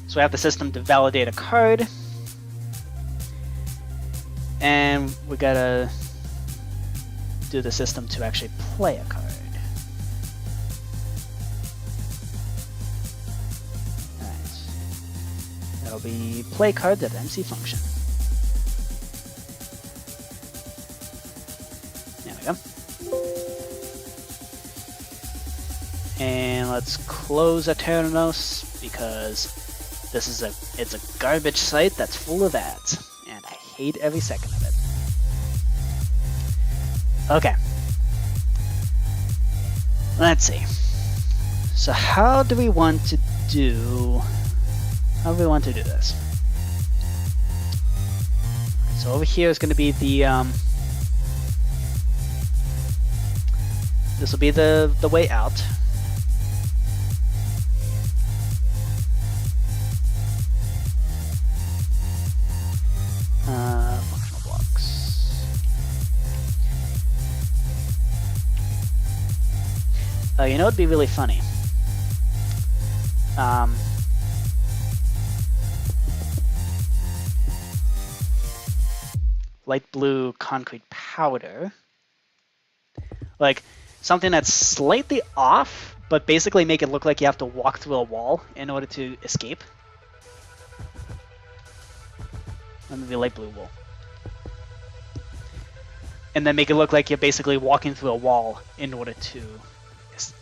So we have the system to validate a card. And we gotta do the system to actually play a card. That'll be play cards at MC function. There we go. And let's close Eternos because it's a garbage site that's full of ads, and I hate every second of it. Okay. Let's see. So how do we want to do this? So over here is going to be the this will be the way out. Functional blocks. You know, it'd be really funny. Light blue concrete powder. Like, something that's slightly off, but basically make it look like you have to walk through a wall in order to escape. And the light blue wool. And then make it look like you're basically walking through a wall in order to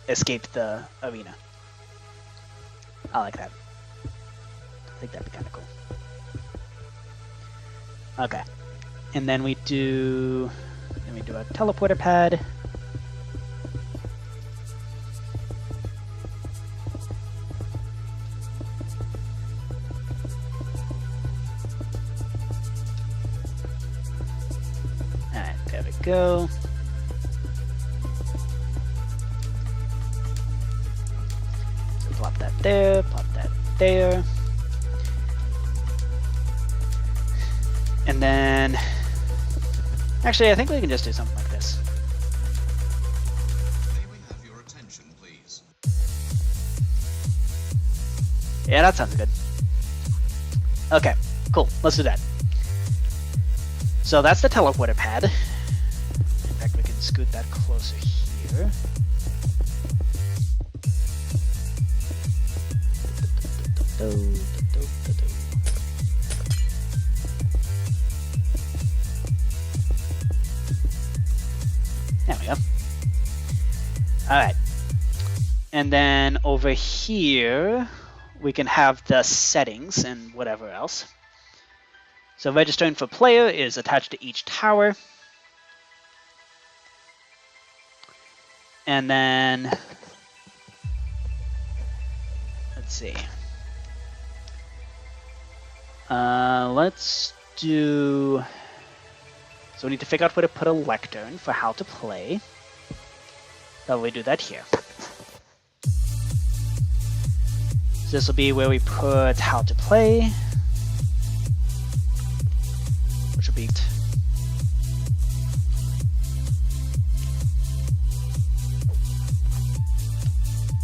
escape the arena. I like that. I think that'd be kind of cool. Okay. And then we do a teleporter pad. Alright, there we go. So plop that there, plop that there. And then, actually, I think we can just do something like this. May we have your attention, please? Yeah, that sounds good. Okay, cool. Let's do that. So that's the teleporter pad. In fact, we can scoot that closer here. There we go. Alright. And then over here, we can have the settings and whatever else. So registering for player is attached to each tower. And then, let's see. Let's do, so we need to figure out where to put a lectern for how to play. So we do that here. So this will be where we put how to play. Which will be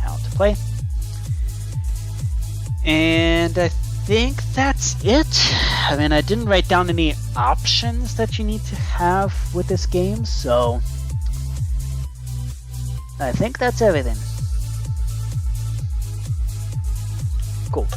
how to play. And I think that's it. I mean, I didn't write down any options that you need to have with this game, so I think that's everything. Cool.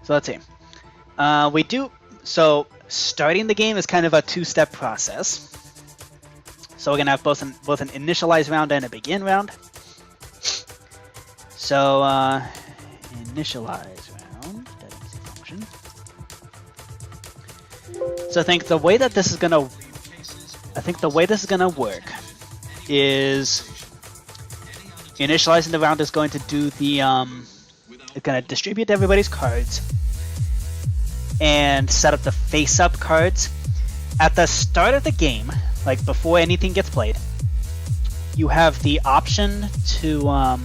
So let's see. So starting the game is kind of a two-step process. So we're gonna have both an initialize round and a begin round. So initialize round, that is the function. So I think the way this is gonna work is initializing the round is going to do the it's gonna distribute everybody's cards and set up the face-up cards. At the start of the game, like before anything gets played, you have the option to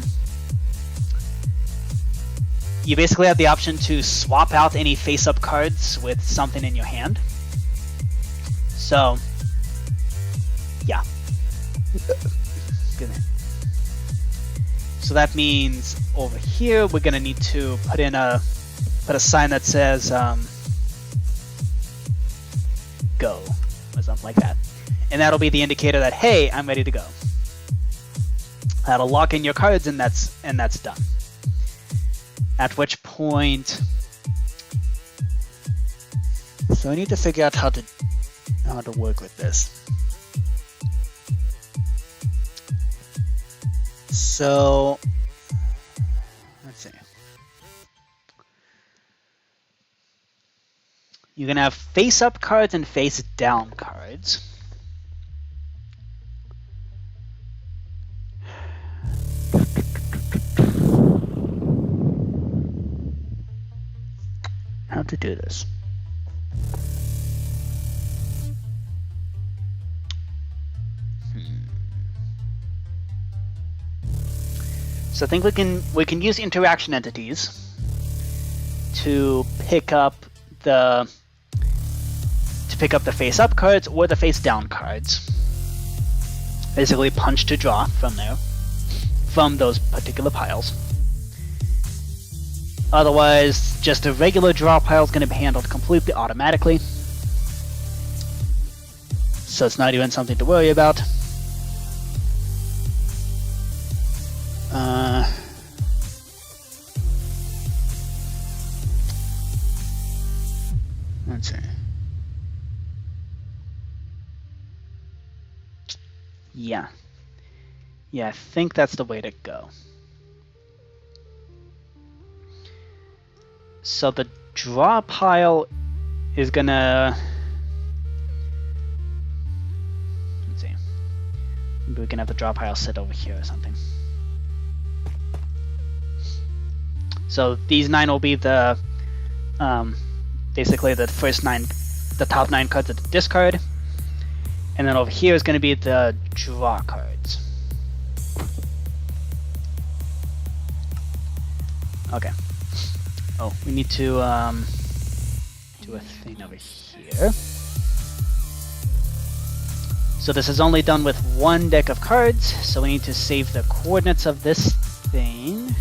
you basically have the option to swap out any face-up cards with something in your hand. So, yeah. Good man. So that means over here we're gonna need to put a sign that says go or something like that, and that'll be the indicator that, hey, I'm ready to go. That'll lock in your cards, and that's done. At which point, so I need to figure out how to work with this. So let's see. You can have face-up cards and face-down cards. How to do this? So I think we can use interaction entities to pick up the face up cards or the face down cards. Basically punch to draw from there, from those particular piles. Otherwise, just a regular draw pile is going to be handled completely automatically. So it's not even something to worry about. Let's see. Yeah, I think that's the way to go. So the draw pile is gonna... Let's see. Maybe we can have the draw pile sit over here or something. So these 9 will be the basically the first 9, the top 9 cards of the discard, and then over here is going to be the draw cards. Okay. Oh, we need to do a thing over here. So this is only done with 1 deck of cards, so we need to save the coordinates of this thing.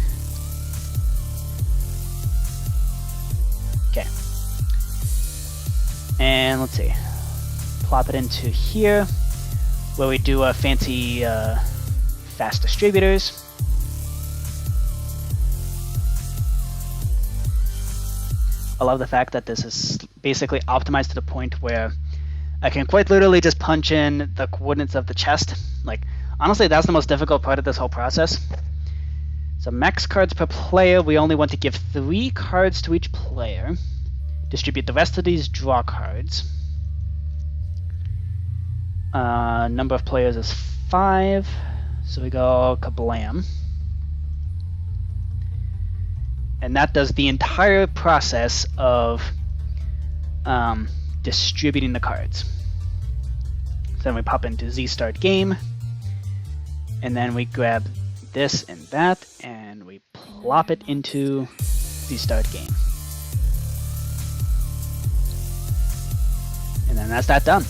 Okay. And let's see. Plop it into here, where we do a fancy fast distributors. I love the fact that this is basically optimized to the point where I can quite literally just punch in the coordinates of the chest. Like, honestly, that's the most difficult part of this whole process. So max cards per player, we only want to give 3 cards to each player. Distribute the rest of these draw cards. Number of players is 5, so we go kablam. And that does the entire process of distributing the cards. So then we pop into Z start game, and then we grab this and that, and we plop it into Z start game. And then that's that done.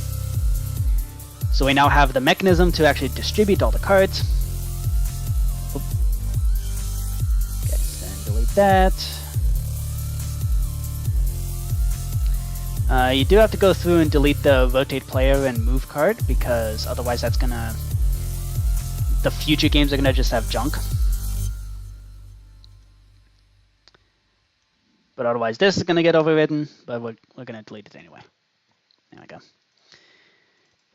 So we now have the mechanism to actually distribute all the cards. Okay, so then delete that. You do have to go through and delete the rotate player and move card, because otherwise that's gonna... the future games are gonna just have junk. But otherwise this is gonna get overridden, but we're gonna delete it anyway. There we go.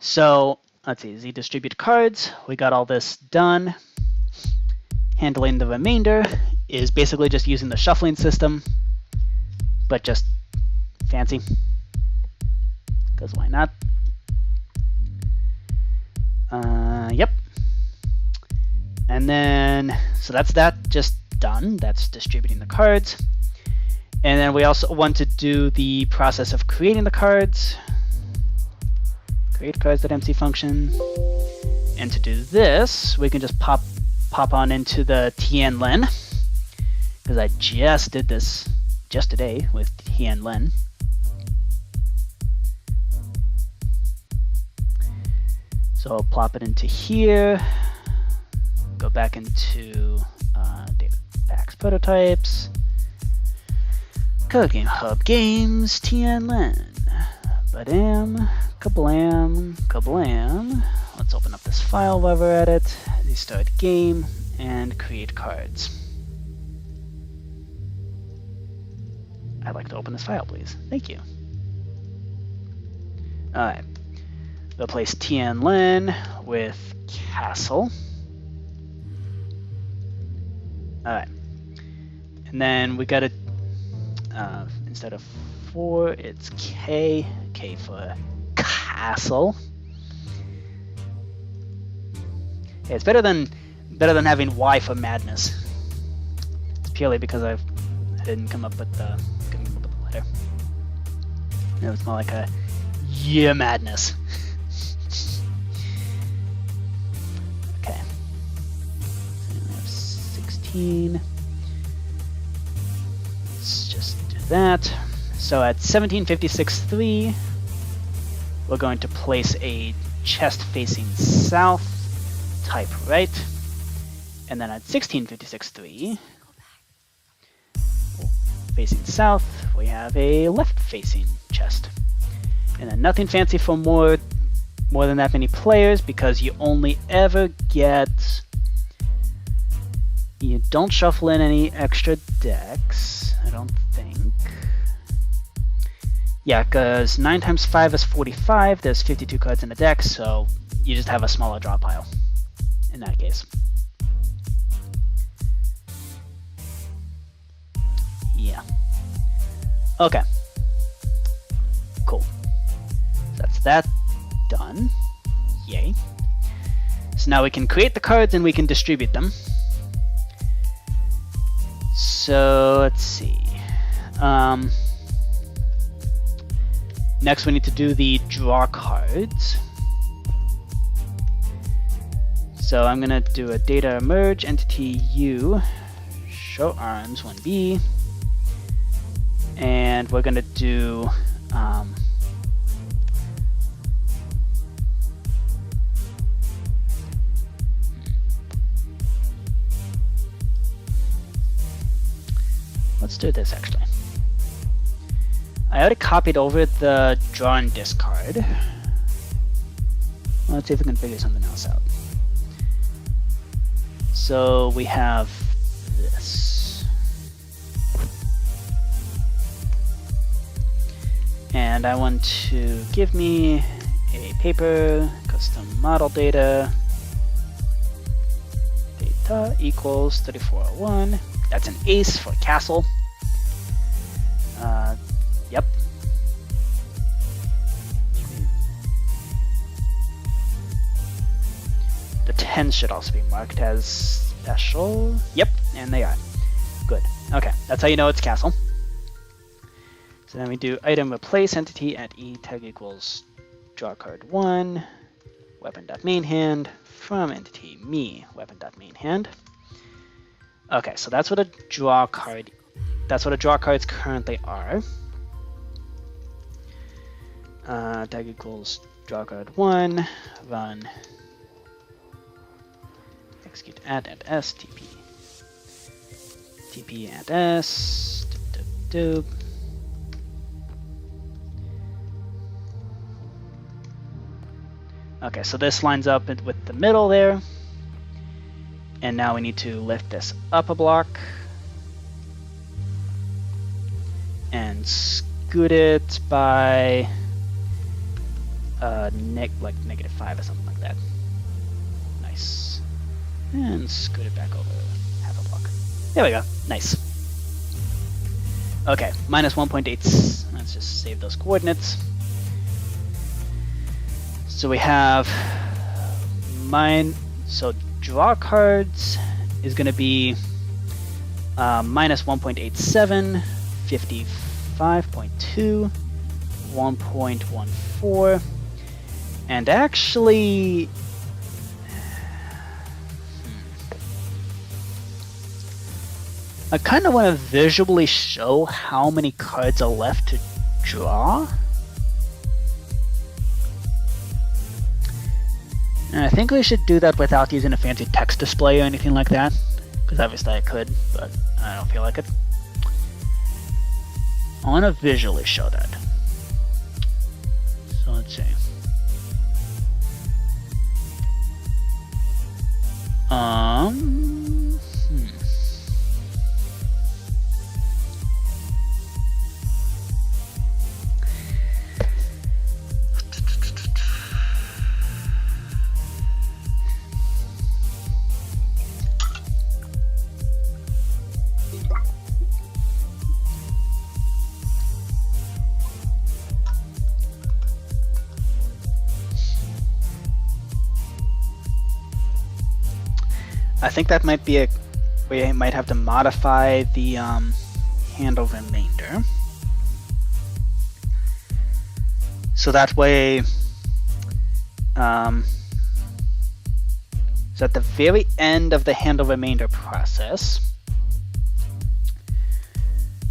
So, let's see, Z distribute cards. We got all this done. Handling the remainder is basically just using the shuffling system, but just fancy. Because why not? Yep. And then, so that's that just done. That's distributing the cards. And then we also want to do the process of creating the cards. Create cards.mc function. And to do this, we can just pop on into the Tianlen, because I just did this just today with Tianlen. So I'll plop it into here, go back into data packs prototypes, Code Game Hub Games, Tianlen, badam, kablam, kablam. Let's open up this file while we're at it. Start game and create cards. I'd like to open this file, please. Thank you. Alright. Replace Tianlen with Castle. Alright. And then we got to, instead of 4, it's K. K for Castle. Yeah, it's better than having Y for Madness. It's purely because I didn't come up with the letter. It was more like a yeah madness. Okay. So we have 16 17. Let's just do that. So at 1756.3, we're going to place a chest facing south, type right. And then at 1656.3, facing south, we have a left facing chest. And then nothing fancy for more than that many players, because you only ever get, you don't shuffle in any extra decks, I don't think. Yeah, because 9 times 5 is 45, there's 52 cards in the deck, so you just have a smaller draw pile in that case. Yeah. Okay. Cool. So that's that done. Yay. So now we can create the cards and we can distribute them. So let's see. Next we need to do the draw cards. So I'm gonna do a data merge entity U, show arms 1B, and we're gonna do let's do this actually. I already copied over the draw and discard. Let's see if we can figure something else out. So we have this. And I want to give me a paper, custom model data equals 3401. That's an ace for castle. Yep. The 10s should also be marked as special. Yep, and they are. Good. Okay, that's how you know it's castle. So then we do item replace entity at e tag equals draw card 1, weapon.main hand, from entity me, weapon.main hand. Okay, so that's what a draw card, that's what a draw cards currently are. Tag equals draw card 1, run, execute add and s, tp. TP and s, doop. Okay, so this lines up with the middle there. And now we need to lift this up a block and scoot it by like -5 or something like that. Nice. And scoot it back over half a block. There we go. Nice. Okay, -1.8. Let's just save those coordinates. So we have so draw cards is going to be -1.87, 55.2, 1.14, and actually I kind of want to visually show how many cards are left to draw. And I think we should do that without using a fancy text display or anything like that, because obviously I could, but I don't feel like it. I want to visually show that. So let's see. I think that might be we might have to modify the handle remainder. So that way, So at the very end of the handle remainder process,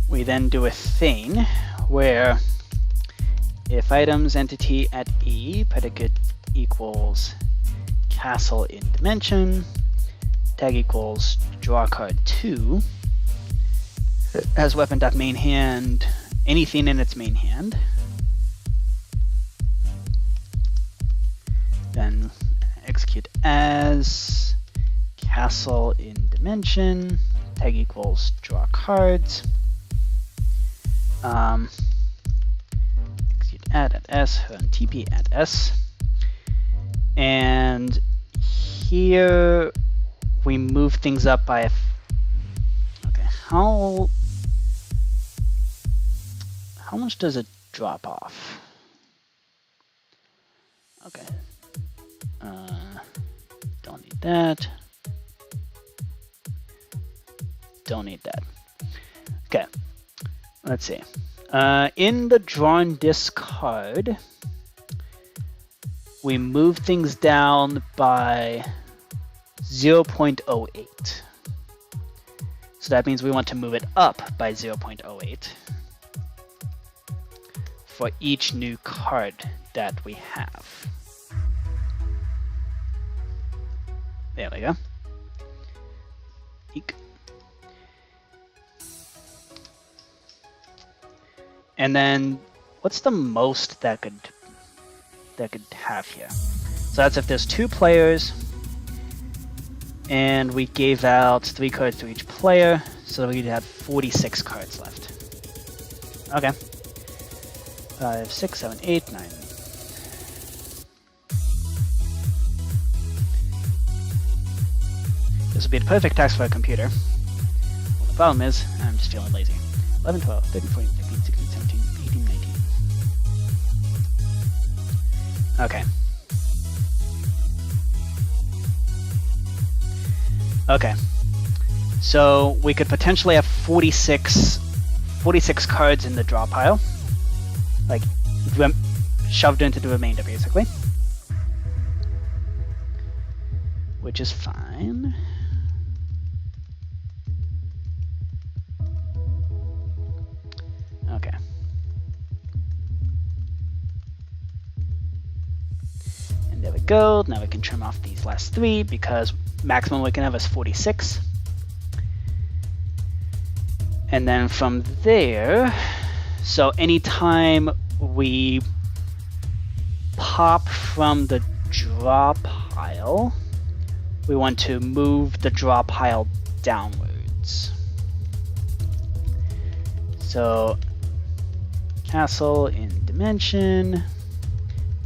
we then do a thing where if items entity at E, predicate equals castle in dimension, tag equals draw card 2, as weapon.main hand, anything in its main hand. Then execute as castle in dimension, tag equals draw cards. Execute add at S, run TP at S. And here we move things up by a okay, how much does it drop off? Okay. Don't need that. Don't need that. Okay. Let's see. In the drawn discard, we move things down by 0.08. So that means we want to move it up by 0.08 for each new card that we have. There we go. Eek. And then what's the most that could have here? So that's if there's 2 players and we gave out 3 cards to each player, so we'd have 46 cards left. Okay. 5, 6, 7, 8, 9. This would be the perfect task for a computer. Well, the problem is, I'm just feeling lazy. 11, 12, 13, 14, 15, 16, 17, 18, 19. Okay. Okay. So we could potentially have 46 cards in the draw pile. Like, shoved into the remainder, basically. Which is fine. Okay. And there we go. Now we can trim off these last 3 because maximum we can have is 46. And then from there, so anytime we pop from the draw pile, we want to move the draw pile downwards. So castle in dimension,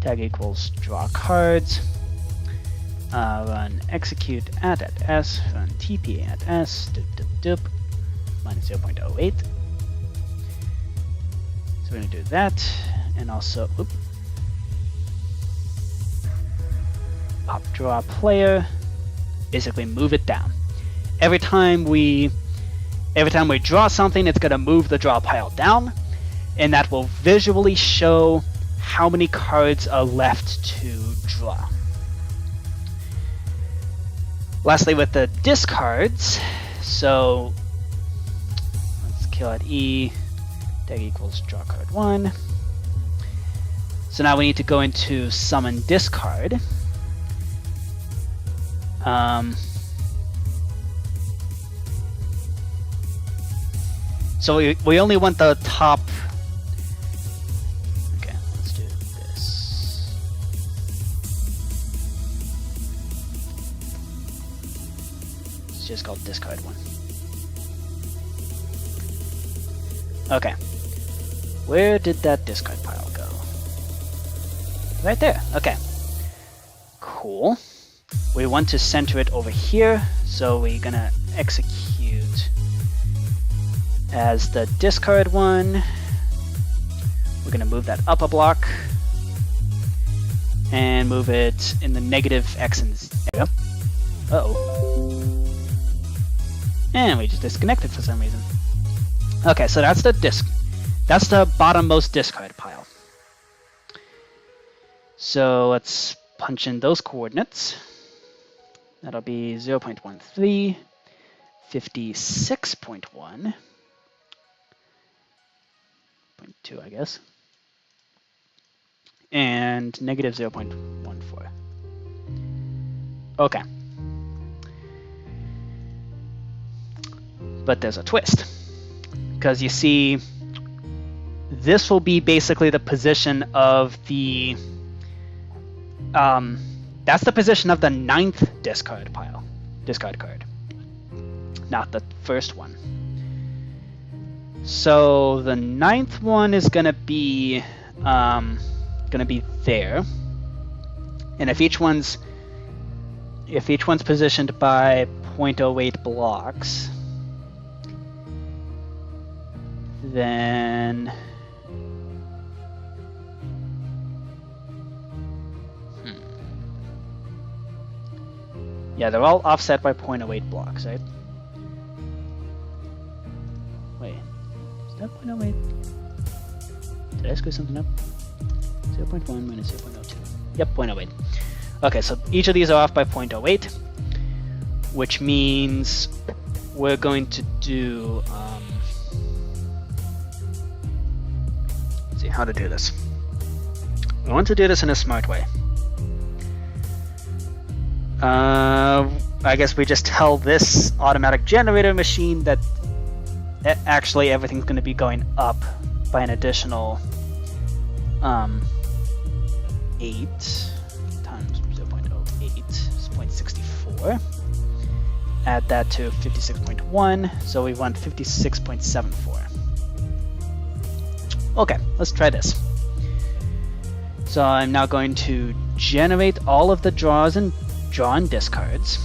tag equals draw cards, run execute at S, run TP at S, minus 0.08. So we're going to do that, and also pop draw player, basically move it down. Every time we draw something, it's going to move the draw pile down, and that will visually show how many cards are left to draw. Lastly, with the discards, so let's kill at E, tag equals draw card 1. So now we need to go into summon discard. So we only want the top. Okay, let's do this. It's just called discard 1. Okay. Where did that discard pile go? Right there. Okay. Cool. We want to center it over here, so we're gonna execute as the discard 1. We're gonna move that up a block and move it in the negative X and Z. There we go. Uh-oh. And we just disconnected for some reason. Okay, so that's the that's the bottommost discard pile. So let's punch in those coordinates. That'll be 0.13, 56.1, 0.2, I guess, and negative 0.14. Okay. But there's a twist, because you see, this will be basically the position of the, that's the position of the 9th discard card, not the first one. So the 9th one is gonna be there, and if each one's positioned by 0.08 blocks, then yeah, they're all offset by 0.08 blocks, right? Wait, is that 0.08? Did I screw something up? 0.1 minus 0.02. Yep, 0.08. Okay, so each of these are off by 0.08, which means we're going to do, let's see how to do this. I want to do this in a smart way. I guess we just tell this automatic generator machine that actually everything's going to be going up by an additional 8 times 0.08 is 0.64. Add that to 56.1, so we want 56.74. Okay, let's try this. So I'm now going to generate all of the draws and draw and discards.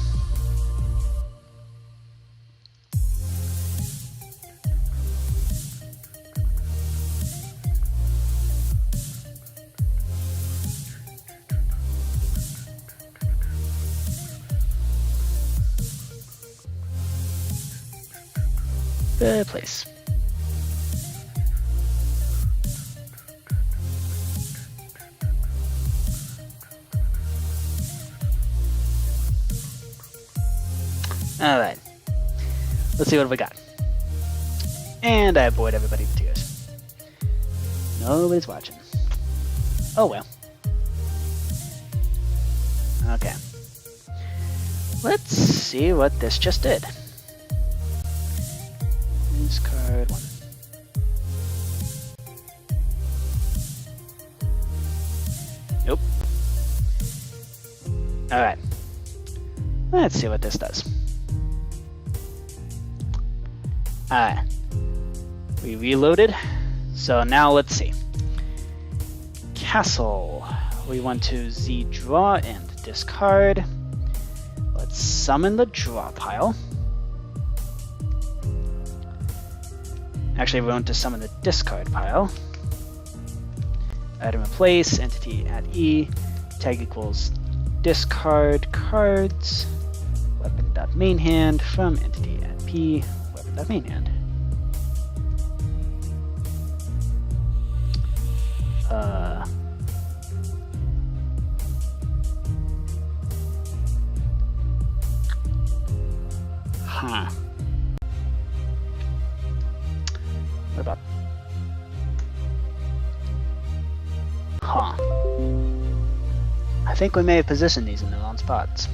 Good place. All right, let's see what we got. And I bored everybody to tears. Nobody's watching. Oh well. Okay. Let's see what this just did. Discard 1. Nope. All right. Let's see what this does. Alright, we reloaded, so now let's see. Castle, we want to Z draw and discard. Let's summon the draw pile. Actually, we want to summon the discard pile. Item in place, entity at E, tag equals discard cards, weapon.main hand from entity at P. That main hand. Huh. What about? Huh. I think we may have positioned these in the wrong spots.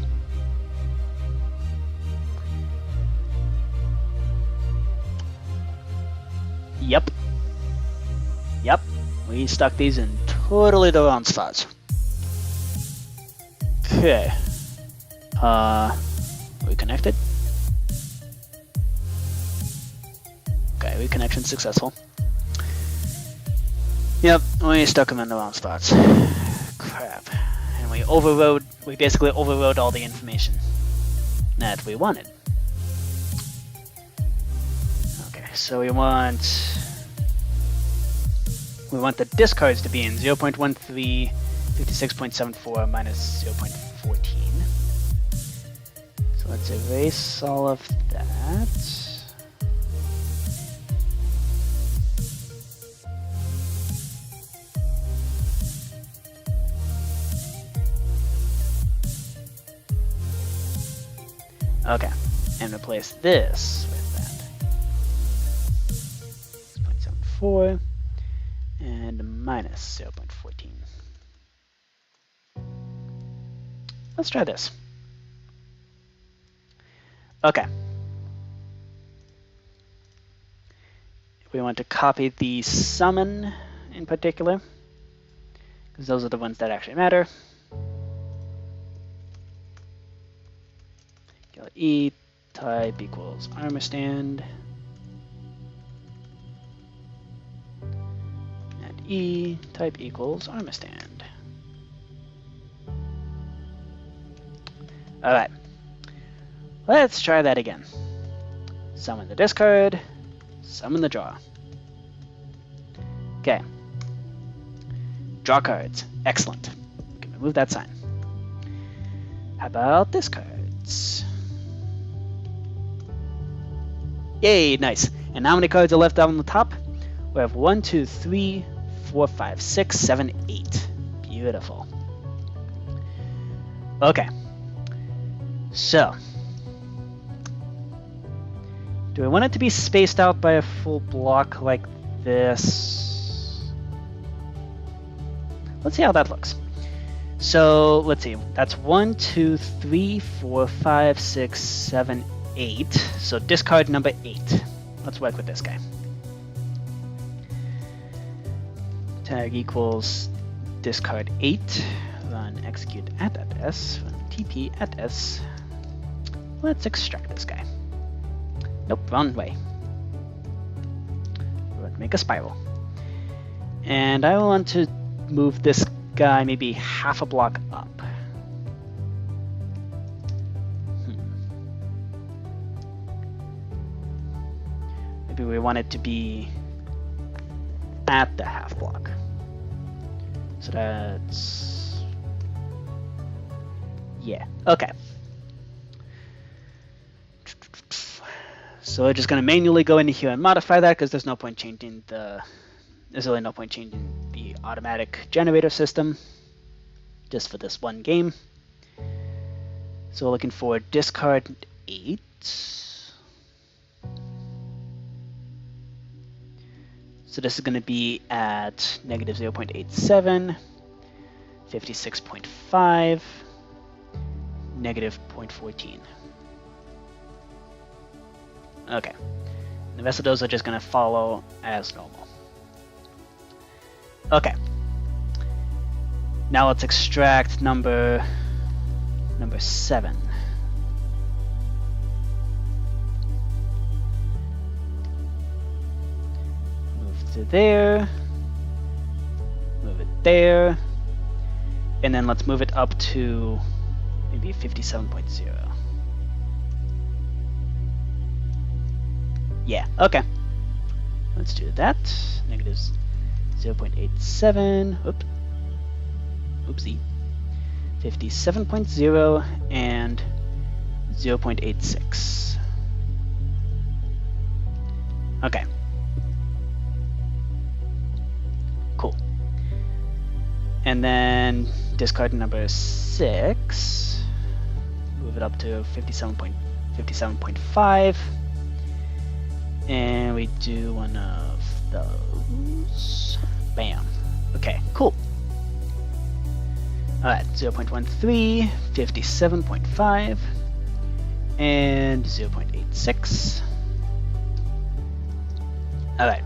Yep. Yep. We stuck these in totally the wrong spots. Okay. We connected? Okay, reconnection successful. Yep, we stuck them in the wrong spots. Crap. And we basically overrode all the information that we wanted. Okay, so we want the discards to be in 0.13, 56.74 minus 0.14. So let's erase all of that. Okay, and replace this with that. 0.74 and minus 0.14. Let's try this. Okay. We want to copy the summon in particular, because those are the ones that actually matter. E type equals armor stand. And E type equals armor stand. Alright. Let's try that again. Summon the discard, summon the draw. Okay. Draw cards. Excellent. We can remove that sign. How about discards? Yay, nice. And how many cards are left out on the top? We have 1, 2, 3, 4, 5, 6, 7, 8. Beautiful. Okay. So, do I want it to be spaced out by a full block like this? Let's see how that looks. So, let's see. That's 1, 2, 3, 4, 5, 6, 7, 8. So discard number 8. Let's work with this guy. Tag equals discard 8. Run execute at s. Run TP at s. Let's extract this guy. Nope, wrong way. Let's make a spiral. And I want to move this guy maybe half a block up. Maybe we want it to be at the half block. So that's... yeah, okay. So we're just going to manually go into here and modify that because there's no point changing the... there's really no point changing the automatic generator system just for this one game. So we're looking for discard 8. So this is going to be at negative 0.87, 56.5, negative 0.14. Okay. The rest of those are just going to follow as normal. Okay. Now let's extract number 7. Move to there. Move it there. And then let's move it up to maybe 57.0. Yeah, okay. Let's do that. Negative 0.87. Oops. Oopsie. 57.0 and 0.86. Okay. Cool. And then discard number 6. Move it up to 57.5. And we do one of those. Bam. Okay, cool. Alright, 0.13, 57.5, and 0.86. Alright.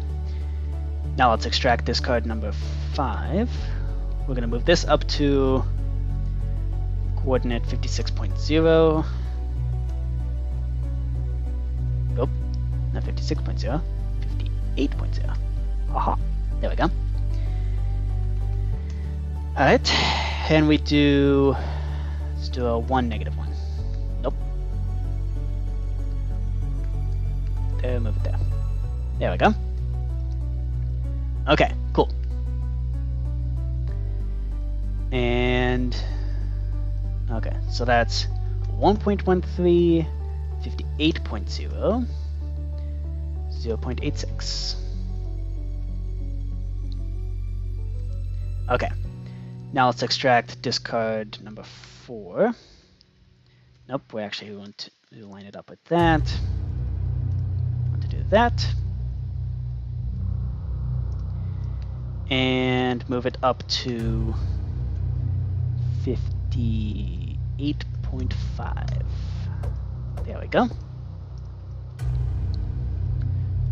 Now let's extract discard number 5. We're going to move this up to coordinate 56.0. Nope, not 56.0, 58.0. Aha, there we go. Alright, and we do, let's do a 1, -1. Nope. There, move it there. There we go. Okay, cool. And, okay, so that's 1.13, 58.0, 0.86. Okay. Now let's extract discard number 4. Nope, we actually want to line it up with that. Want to do that. And move it up to 58.5. There we go.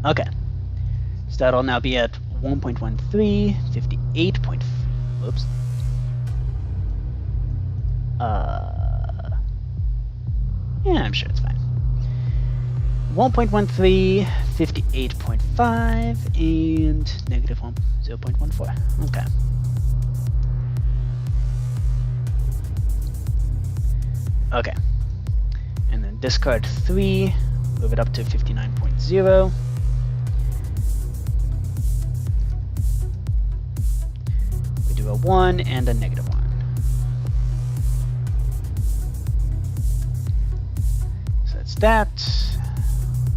Okay. So that'll now be at 1.13, 58. Whoops. Yeah, I'm sure it's fine. 1.13, 58.5, and negative 0.14. Okay. Okay. And then discard 3, move it up to 59.0. We do a 1 and a negative 1. So that's that.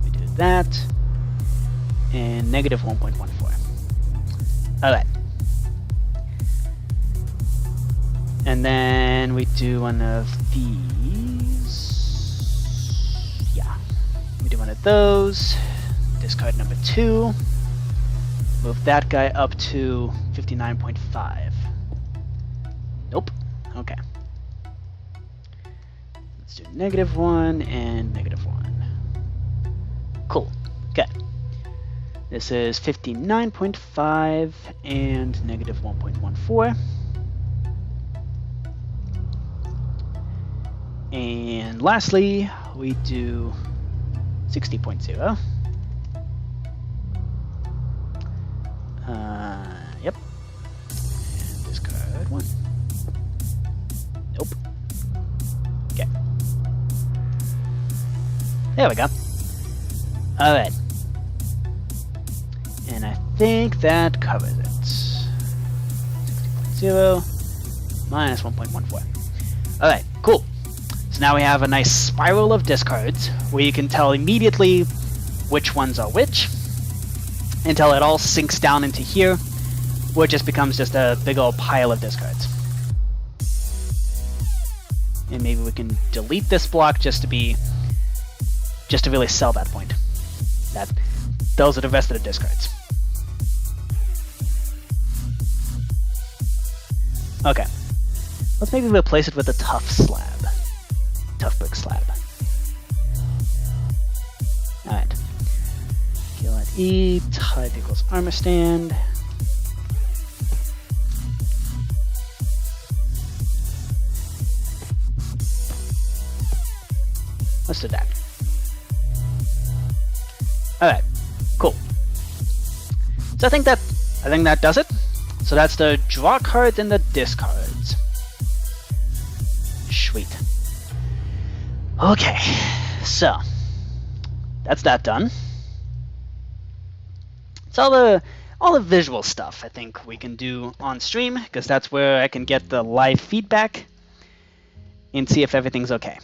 We do that. And negative 1.14. Alright. And then we do one of these. Yeah. We do one of those. Discard number 2. Move that guy up to 59.5. Nope. Okay. Let's do negative 1 and negative 1. Cool. Okay. This is 59.5 and negative 1.14. And lastly, we do 60.0. Yep. And discard 1. Nope. Okay. There we go. Alright. And I think that covers it. 60.0 minus 1.14. Alright, cool. So now we have a nice spiral of discards where you can tell immediately which ones are which until it all sinks down into here, where it just becomes just a big old pile of discards. And maybe we can delete this block just to really sell that point. That those are the rest of the discards. Okay. Let's maybe replace it with a tough slab. Tough brick slab. Alright. Kill at E, type equals armor stand. Let's do that. Alright, cool. So I think that does it. So that's the draw cards and the discards. Sweet. Okay, so that's that done. It's all the visual stuff I think we can do on stream, because that's where I can get the live feedback and see if everything's okay.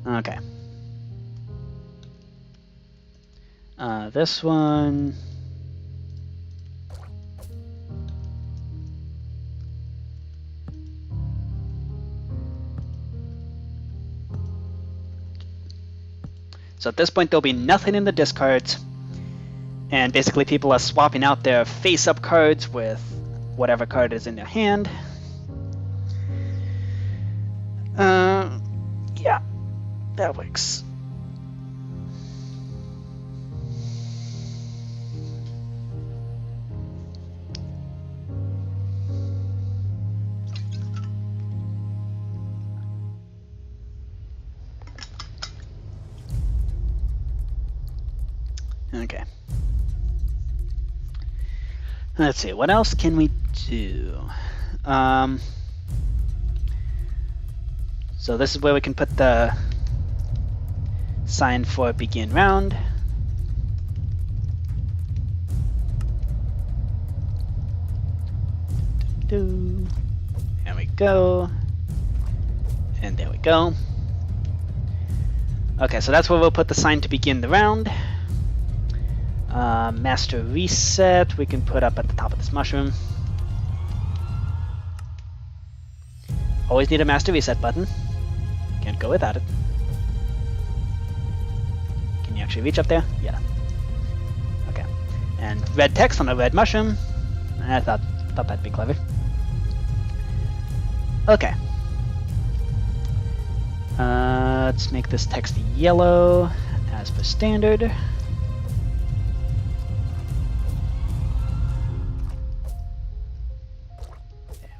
Okay. This one. So at this point, there'll be nothing in the discards, and basically people are swapping out their face-up cards with whatever card is in their hand. Yeah, that works. Okay. Let's see, what else can we do? So this is where we can put the sign for begin round. There we go. And there we go. Okay, so that's where we'll put the sign to begin the round. Master reset we can put up at the top of this mushroom. Always need a master reset button. Can't go without it. Can you actually reach up there? Yeah. Okay. And red text on a red mushroom. I thought that'd be clever. Okay. Let's make this text yellow as per standard. There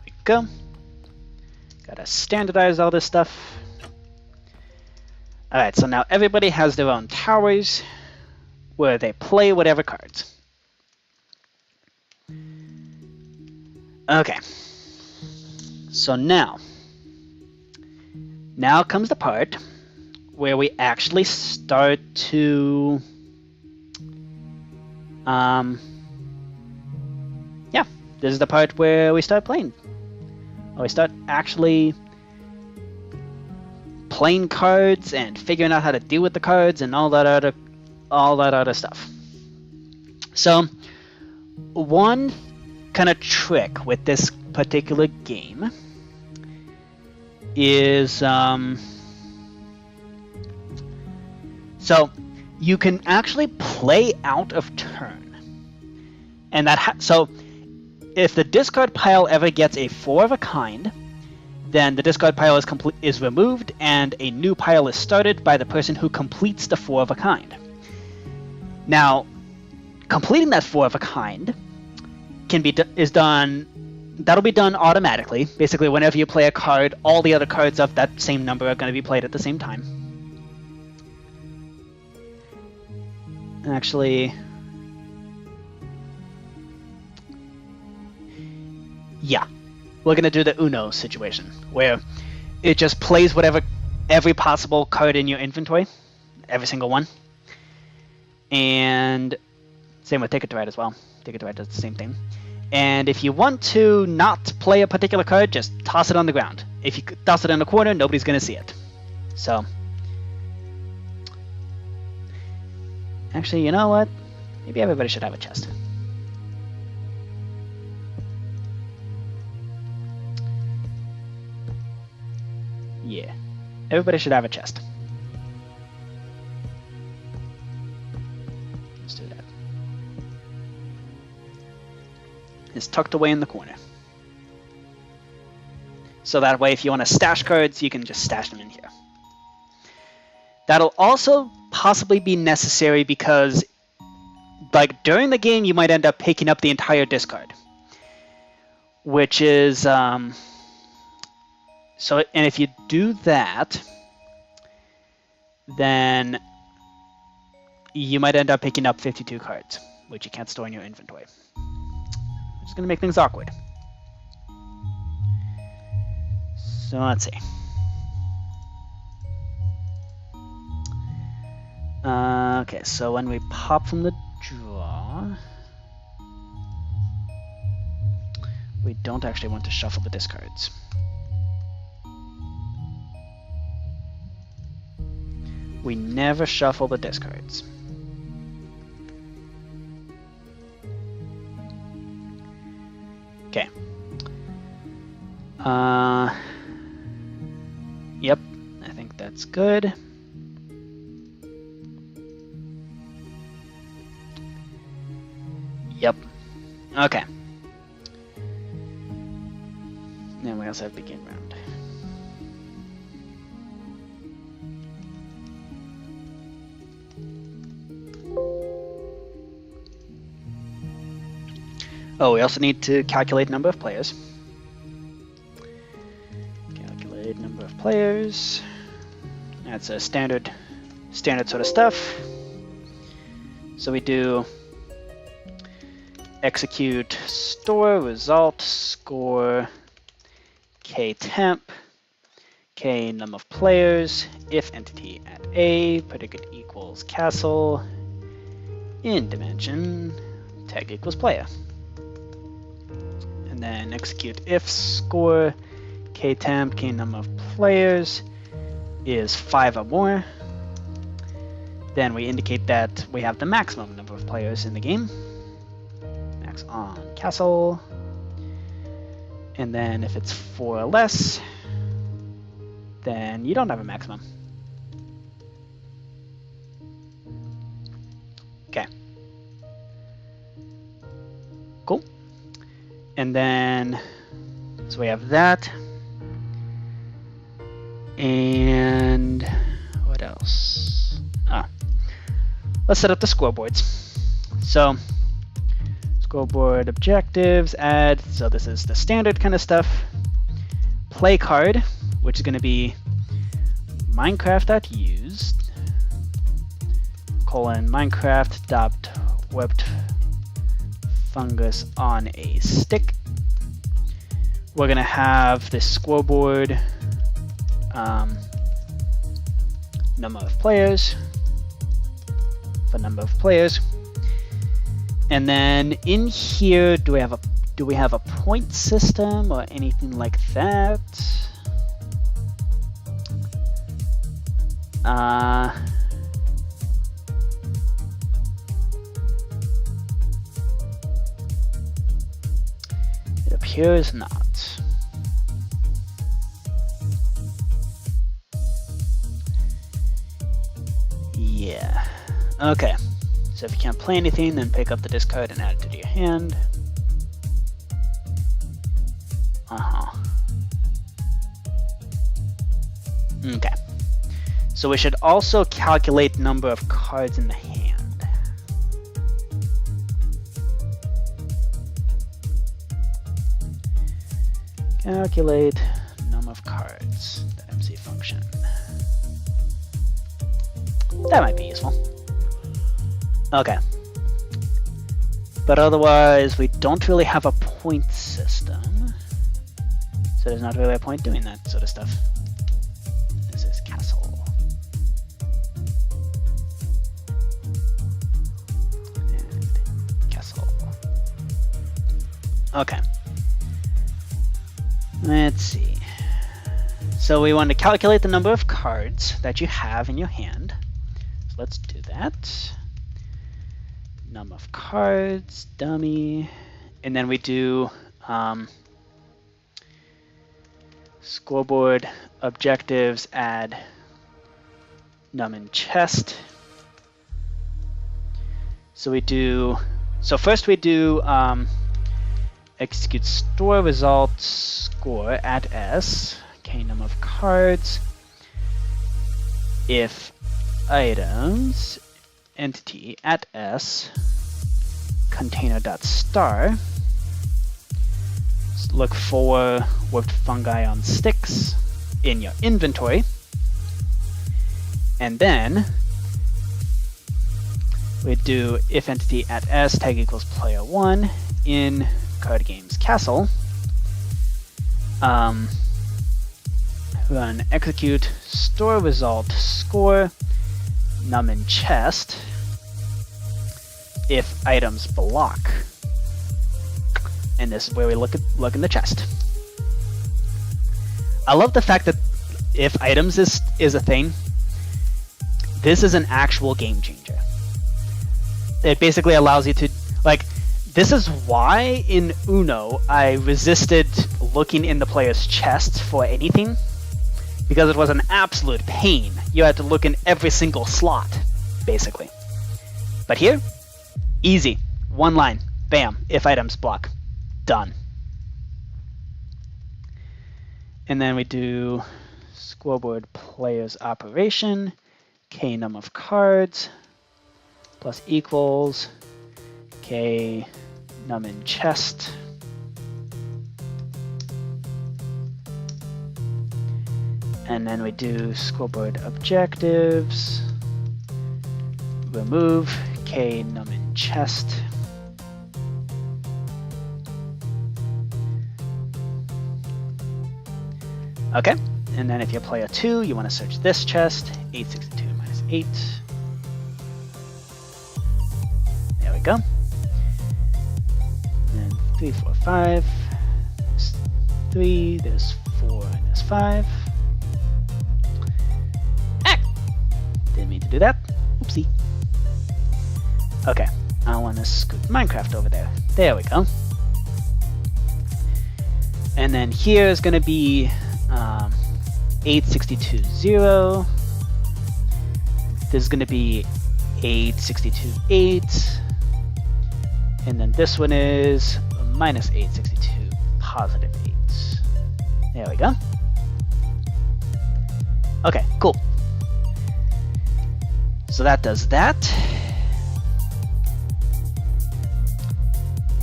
we go. Gotta standardize all this stuff. Alright, so now everybody has their own towers where they play whatever cards. Okay. So now comes the part where we actually start to yeah, this is the part where we start playing. We start actually playing cards and figuring out how to deal with the cards and all that other stuff. So one kind of trick with this particular game is so you can actually play out of turn, and that so if the discard pile ever gets a 4 of a kind, then the discard pile is removed and a new pile is started by the person who completes the 4 of a kind. Now, completing that 4 of a kind that'll be done automatically. Basically, whenever you play a card, all the other cards of that same number are going to be played at the same time. Actually, yeah, we're going to do the Uno situation, where it just plays every possible card in your inventory, every single one. And same with Ticket to Ride as well. Ticket to Ride does the same thing. And if you want to not play a particular card, just toss it on the ground. If you toss it in a corner, nobody's going to see it. So, actually, you know what? Maybe everybody should have a chest. Yeah, everybody should have a chest. Let's do that. It's tucked away in the corner. So that way, if you want to stash cards, you can just stash them in here. That'll also possibly be necessary because, like, during the game, you might end up picking up the entire discard. Which is, so, and if you do that, then you might end up picking up 52 cards, which you can't store in your inventory. It's going to make things awkward. So let's see. Okay, so when we pop from the draw, we don't actually want to shuffle the discards. We never shuffle the discards. Okay. Yep, I think that's good. Yep. Okay. Then we also have begin round. Oh, we also need to calculate number of players. Calculate number of players. That's a standard sort of stuff. So we do execute store result score k temp k num of players if entity at A predicate equals castle in dimension tag equals player. And then execute if score k temp k num of players is 5 or more. Then we indicate that we have the maximum number of players in the game. Max on castle. And then if it's 4 or less, then you don't have a maximum. Okay. Cool. And then, so we have that. And what else? Let's set up the scoreboards. So, scoreboard objectives, add, so this is the standard kind of stuff. Play card, which is going to be Minecraft.used colon Minecraft.webbed fungus on a stick. We're going to have the scoreboard number of players for number of players, and then in here, do we have a point system or anything like that? It appears not. Yeah. Okay. So if you can't play anything, then pick up the discard and add it to your hand. Okay. So we should also calculate number of cards in the hand. Calculate number of cards, the MC function. That might be useful. Okay. But otherwise, we don't really have a point system. So there's not really a point doing that sort of stuff. This is castle. And castle. Okay. Let's see. So we want to calculate the number of cards that you have in your hand. So let's do that. Number of cards, dummy, and then we do scoreboard objectives, add num in chest. So first we do execute store results score at s, okay, number of cards, if items entity at s container.star, look for webbed fungi on sticks in your inventory, and then we do if entity at s tag equals player 1 in card games castle, run execute store result score num in chest if items block, and this is where we look in the chest. I love the fact that if items is a thing, this is an actual game changer. It basically allows you to, like, this is why in Uno I resisted looking in the player's chest for anything, because it was an absolute pain. You had to look in every single slot, basically. But here, easy. One line. Bam. If items block. Done. And then we do scoreboard players operation, k num of cards, plus equals, k num in chest, and then we do scoreboard objectives, remove k num in chest, okay, and then if you're player 2, you want to search this chest, 862 minus 8. There we go. And then 3, 4, 5. There's 3, there's 4, and there's 5. Ah! Didn't mean to do that. Oopsie. Okay, I want to scoot Minecraft over there. There we go. And then here is going to be 862.0. This is going to be 862.8. And then this one is minus 862, positive 8. There we go. Okay, cool. So that does that.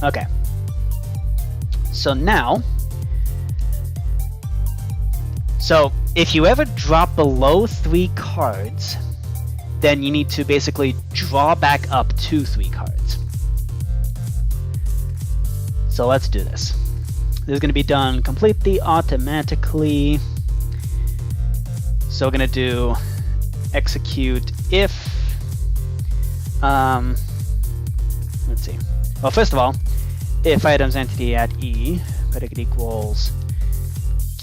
Okay. So now, if you ever drop below 3 cards, then you need to basically draw back up to 3 cards. So let's do this. This is going to be done completely automatically. So we're going to do execute if, let's see. Well, first of all, if items entity at E, predicate equals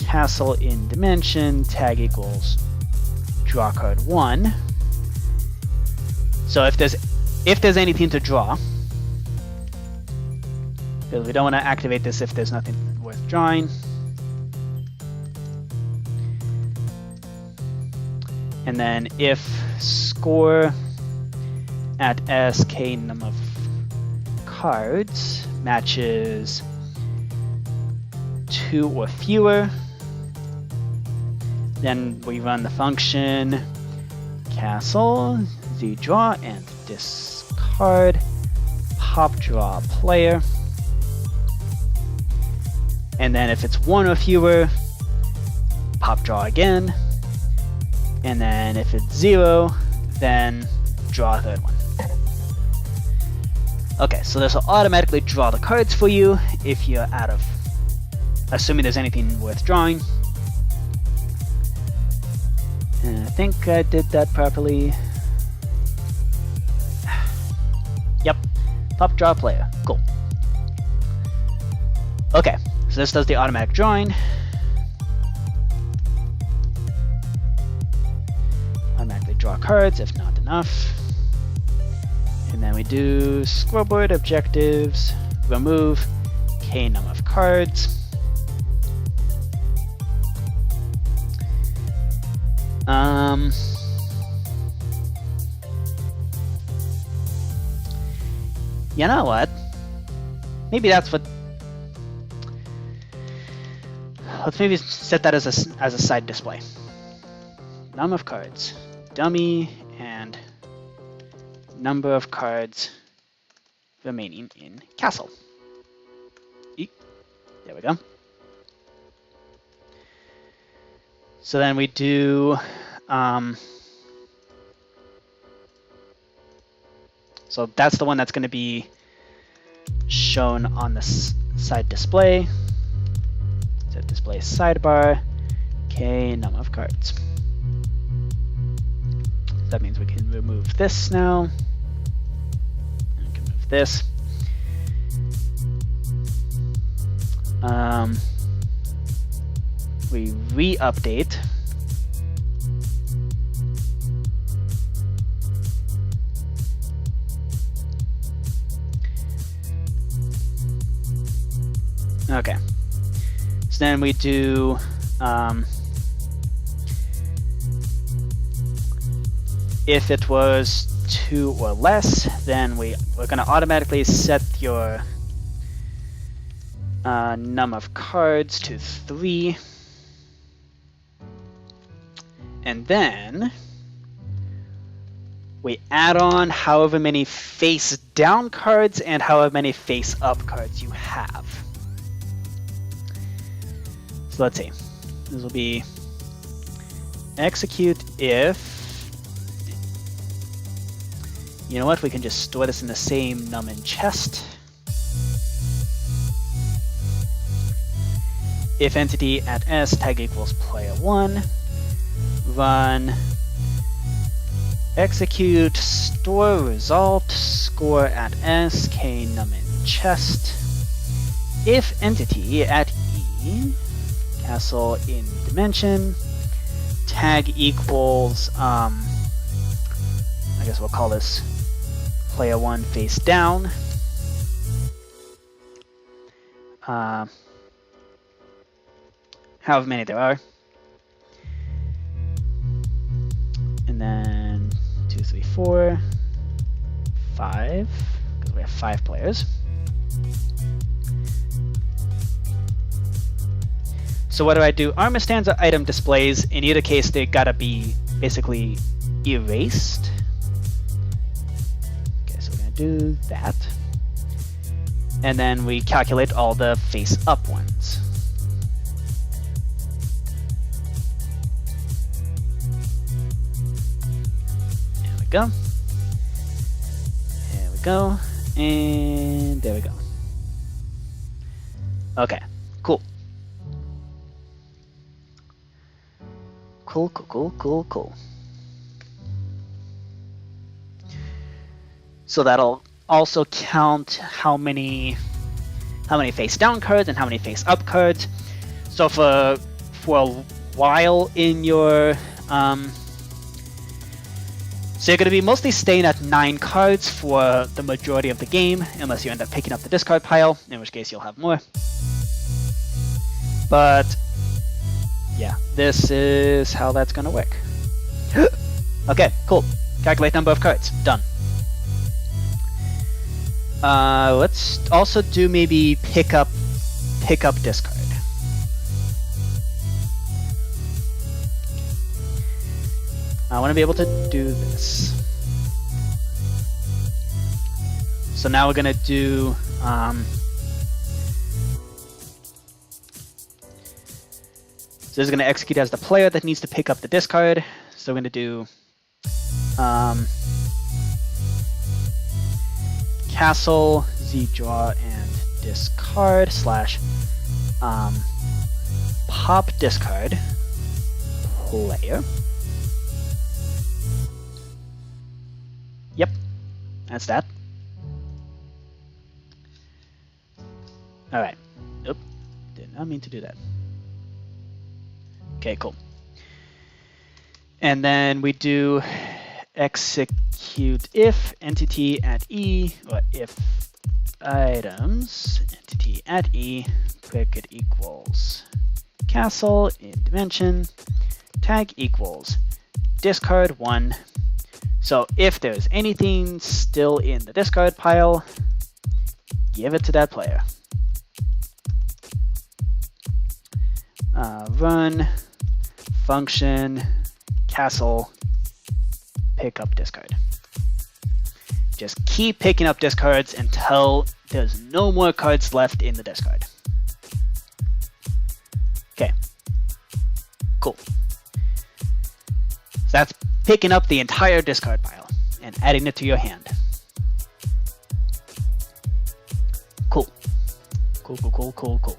castle in dimension, tag equals draw card 1. So if there's anything to draw, because we don't want to activate this if there's nothing worth drawing. And then if score at S k num of cards matches 2 or fewer, then we run the function castle z draw and discard pop draw player. And then if it's 1 or fewer, pop draw again. And then if it's 0, then draw a third one. Okay, so this will automatically draw the cards for you if you're out of, assuming there's anything worth drawing. And I think I did that properly. Yep, pop draw player, cool. Okay, so this does the automatic drawing. Automatically draw cards if not enough. And then we do scoreboard objectives, remove k num of cards. You know what? Maybe that's what. Let's maybe set that as a side display. Num of cards, dummy, and number of cards remaining in castle. Eek. There we go. So then we do. So that's the one that's going to be shown on the side display. Set display sidebar, k num of cards. That means we can remove this now. And we can move this. We re-update. Okay. So then we do if it was 2 or less, then we're going to automatically set your num of cards to 3. And then we add on however many face down cards and however many face up cards you have. So let's see. This will be execute if. You know what? We can just store this in the same num in chest. If entity at S tag equals player 1, run execute store result score at S k num in chest. If entity at E castle in dimension tag equals I guess we'll call this player 1 face down. However many there are. And then 2, 3, 4, 5, because we have 5 players. So what do? Armor stands are item displays. In either case, they gotta be basically erased. Okay, so we're gonna do that. And then we calculate all the face-up ones. There we go. There we go. And there we go. Okay, cool. Cool. So that'll also count how many face down cards and how many face up cards. So for a while in your so you're going to be mostly staying at 9 cards for the majority of the game, unless you end up picking up the discard pile, in which case you'll have more. But yeah, this is how that's going to work. Okay, cool. Calculate number of cards. Done. Let's also do maybe pick up discard. I want to be able to do this. So now we're going to do so this is going to execute as the player that needs to pick up the discard. So we're going to do castle, Z draw, and discard / pop discard player. Yep, that's that. All right. Oop, did not mean to do that. Okay, cool. And then we do execute if entity at E, or if items entity at E, cricket equals castle in dimension, tag equals discard 1. So if there's anything still in the discard pile, give it to that player. Run function castle pick up discard. Just keep picking up discards until there's no more cards left in the discard. Okay, cool. So that's picking up the entire discard pile and adding it to your hand. Cool. Cool.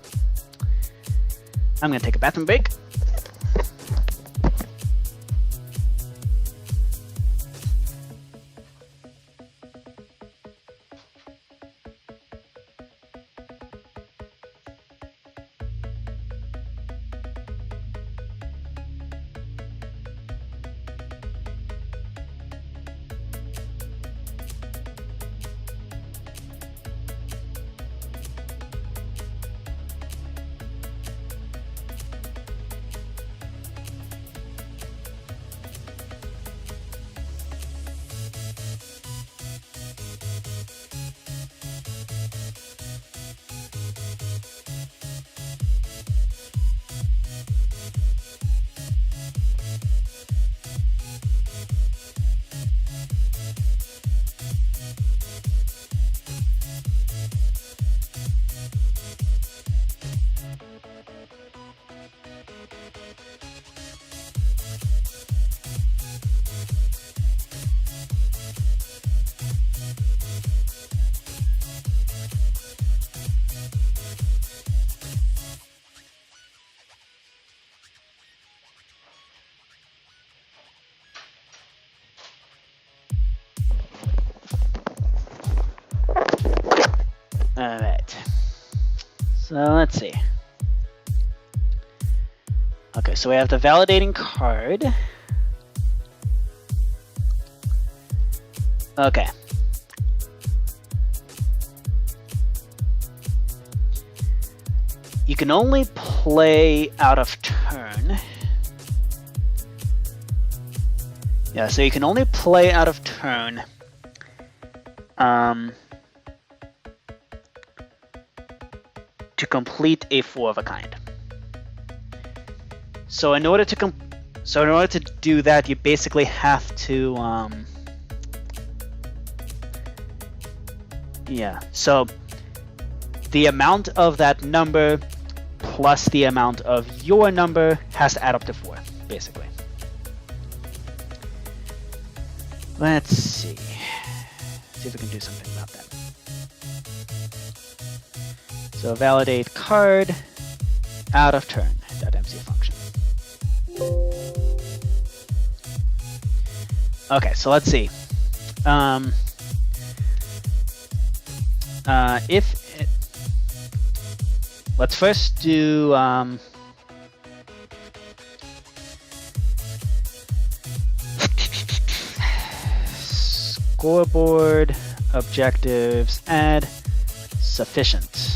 I'm gonna take a bathroom break. Alright, so let's see. Okay, so we have the validating card. Okay. You can only play out of turn Yeah, so you can only play out of turn. To complete a 4 of a kind. So in order to do that, you basically have to yeah. So the amount of that number plus the amount of your number has to add up to 4, basically. Let's see. See if we can do something about that. So validate card out of turn .mc function. Okay, so let's see. Let's first do scoreboard objectives add sufficient.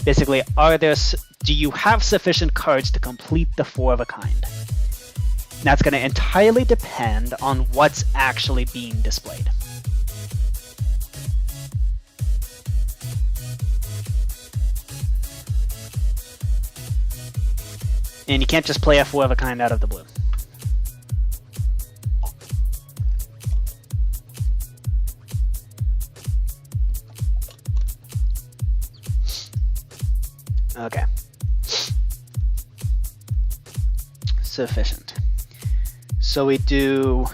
Basically, do you have sufficient cards to complete the 4 of a kind? And that's going to entirely depend on what's actually being displayed. And you can't just play a 4 of a kind out of the blue. Okay. Sufficient. So we do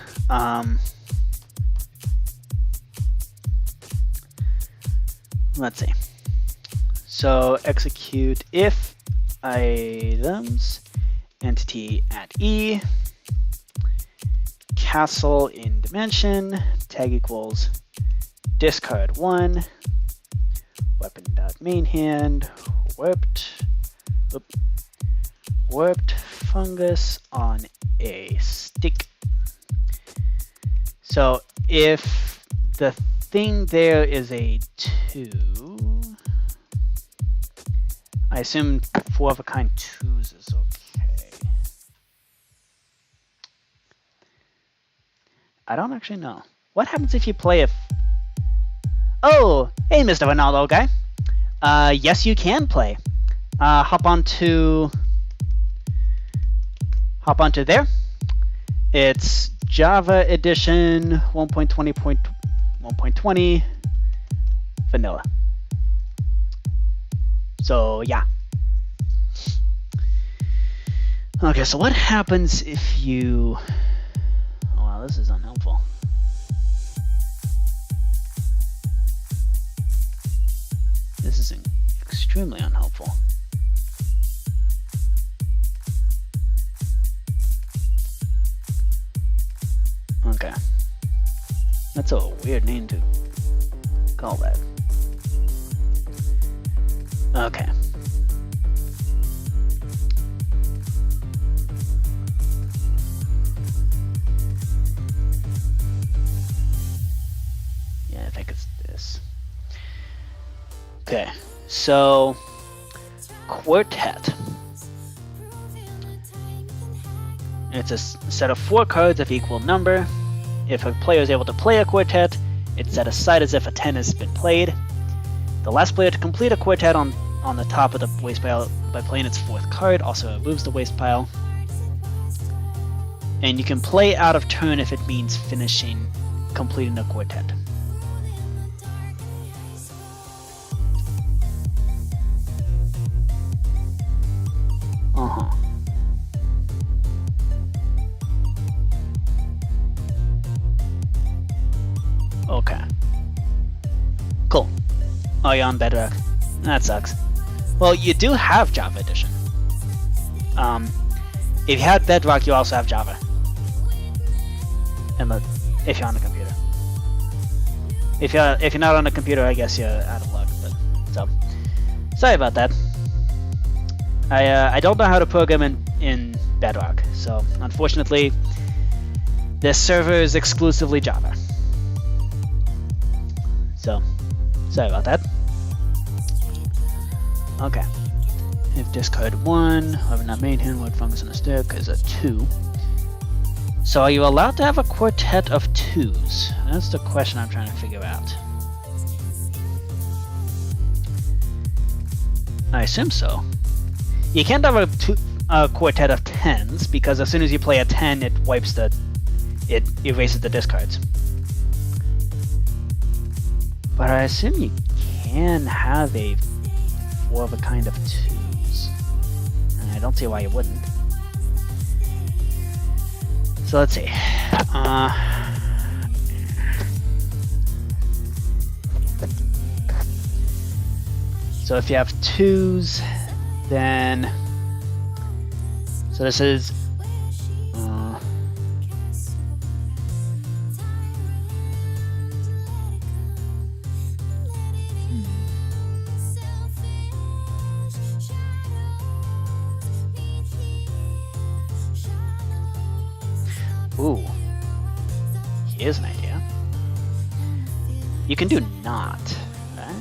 let's see. So execute if items entity at E castle in dimension tag equals discard 1 weapon.main hand warped fungus on a stick. So if the thing there is a 2, I assume 4 of a kind 2s is okay. I don't actually know. What happens if you play Oh, hey Mr. Ronaldo guy. Yes, you can play. Hop onto there. It's Java Edition 1.20.1.20 vanilla. So yeah. Okay, so what happens if you... Oh wow, this is unhelpful. This is extremely unhelpful. Okay. That's a weird name to call that. Okay. Yeah, I think it's this. Okay, so Quartet. It's a set of 4 cards of equal number. If a player is able to play a quartet, it's set aside as if a 10 has been played. The last player to complete a quartet on the top of the waste pile by playing its 4th card also removes the waste pile. And you can play out of turn if it means completing a quartet. Okay. Cool. Oh, you're on Bedrock. That sucks. Well, you do have Java Edition. If you had Bedrock, you also have Java. If you're on the computer. If you're not on the computer, I guess you're out of luck. But so, sorry about that. I don't know how to program in Bedrock, so unfortunately, this server is exclusively Java. So, sorry about that. Okay. If discard 1, however not main hand, what fungus on a stick is a 2. So are you allowed to have a quartet of 2s? That's the question I'm trying to figure out. I assume so. You can't have a quartet of 10s because as soon as you play a 10, it erases the discards. But I assume you can have a 4 of a kind of 2s. And I don't see why you wouldn't. So let's see. So if you have 2s, then so this is ooh, here's an idea. You can do not, right?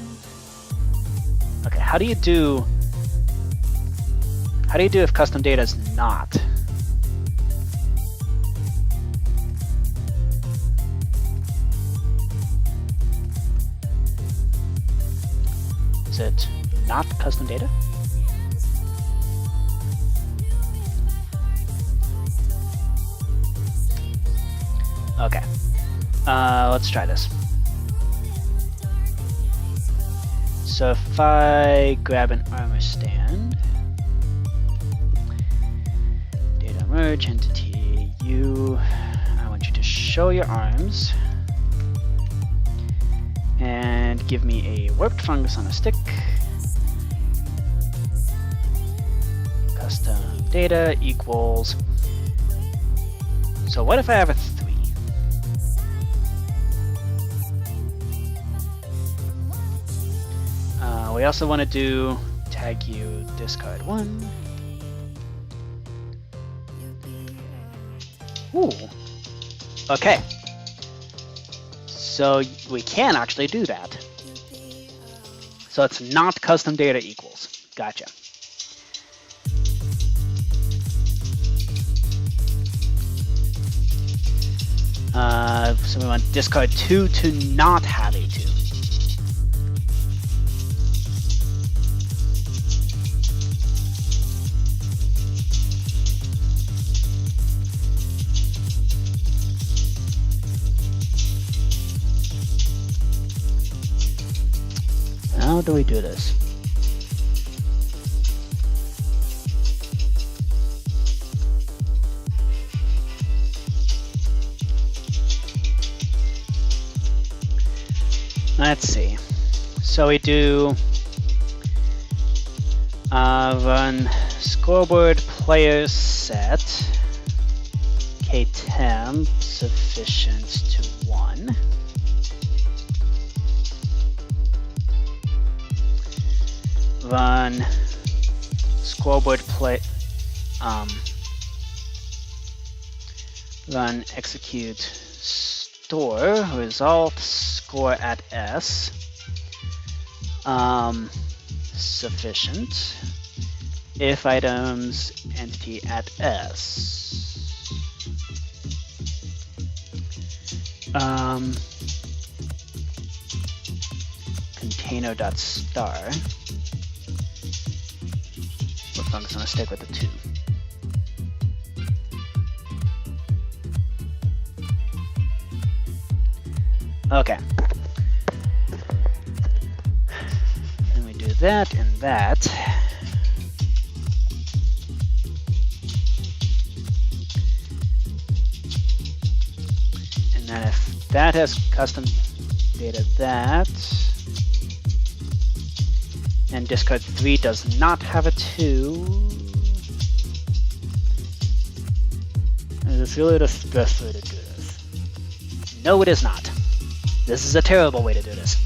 Okay, how do you do if custom data is not? Is it not custom data? Okay, let's try this. So if I grab an armor stand, data merge entity, I want you to show your arms and give me a warped fungus on a stick. Custom data equals. So what if I have a 3? We also want to do tag you discard 1. Ooh. Okay. So we can actually do that. So it's not custom data equals. Gotcha. So we want discard 2 to not have a 2. How do we do this? Let's see. So we do run scoreboard player set ktemp sufficient to 1. Run scoreboard run execute store result score at S sufficient if items entity at S container.star. I'm just going to stick with the 2. Okay. Then we do that and that. And then if that has custom data that, and discard 3 does not have a 2. Is this really the best way to do this? No, it is not. This is a terrible way to do this.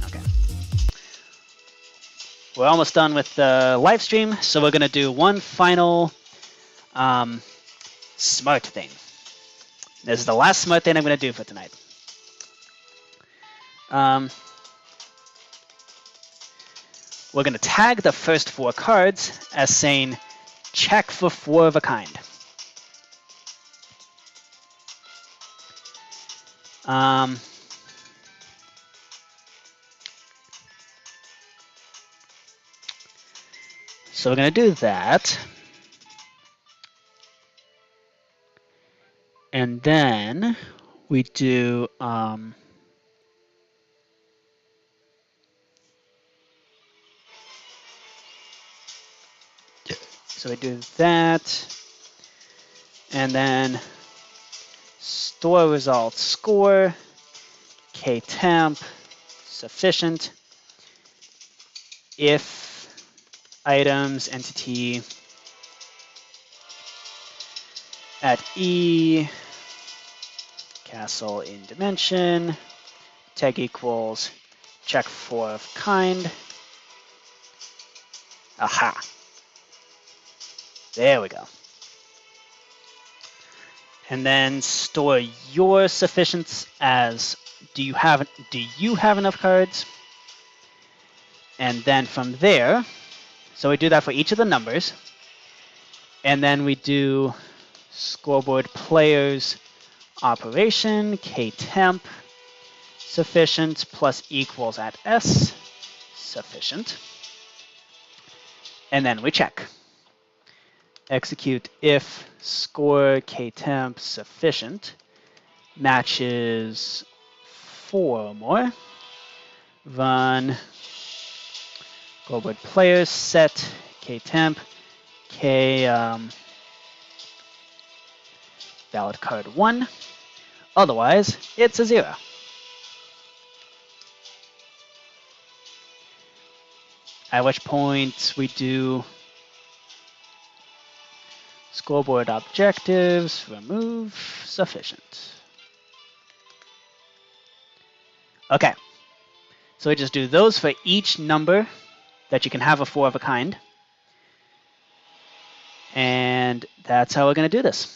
Okay. We're almost done with the live stream, so we're going to do one final smart thing. This is the last smart thing I'm going to do for tonight. We're going to tag the first 4 cards as saying check for 4 of a kind. So we're going to do that. And then we do so we do that, and then store results score ktemp sufficient if items entity at e castle in dimension tag equals check 4 of kind. Aha. There we go. And then store your sufficients as do you have enough cards? And then from there, so we do that for each of the numbers. And then we do scoreboard players operation ktemp sufficient plus equals at s sufficient. And then we check. Execute if score ktemp sufficient matches 4 or more. Run scoreboard players set ktemp k valid card 1. Otherwise, it's a 0. At which point we do scoreboard objectives, remove sufficient. Okay, so we just do those for each number that you can have a 4 of a kind. And that's how we're going to do this.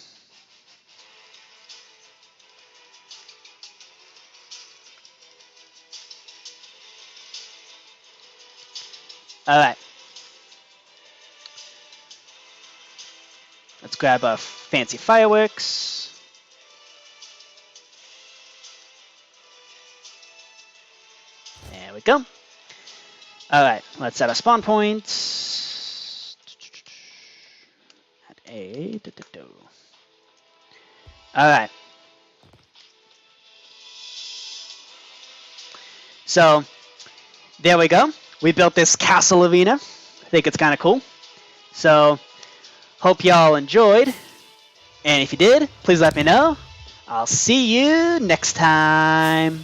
All right. Let's grab our fancy fireworks. There we go. All right, let's set a spawn point. At a. All right. So there we go. We built this castle arena. I think it's kind of cool. So hope y'all enjoyed. And if you did, please let me know. I'll see you next time.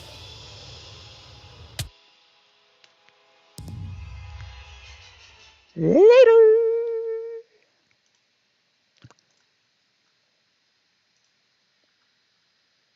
Later.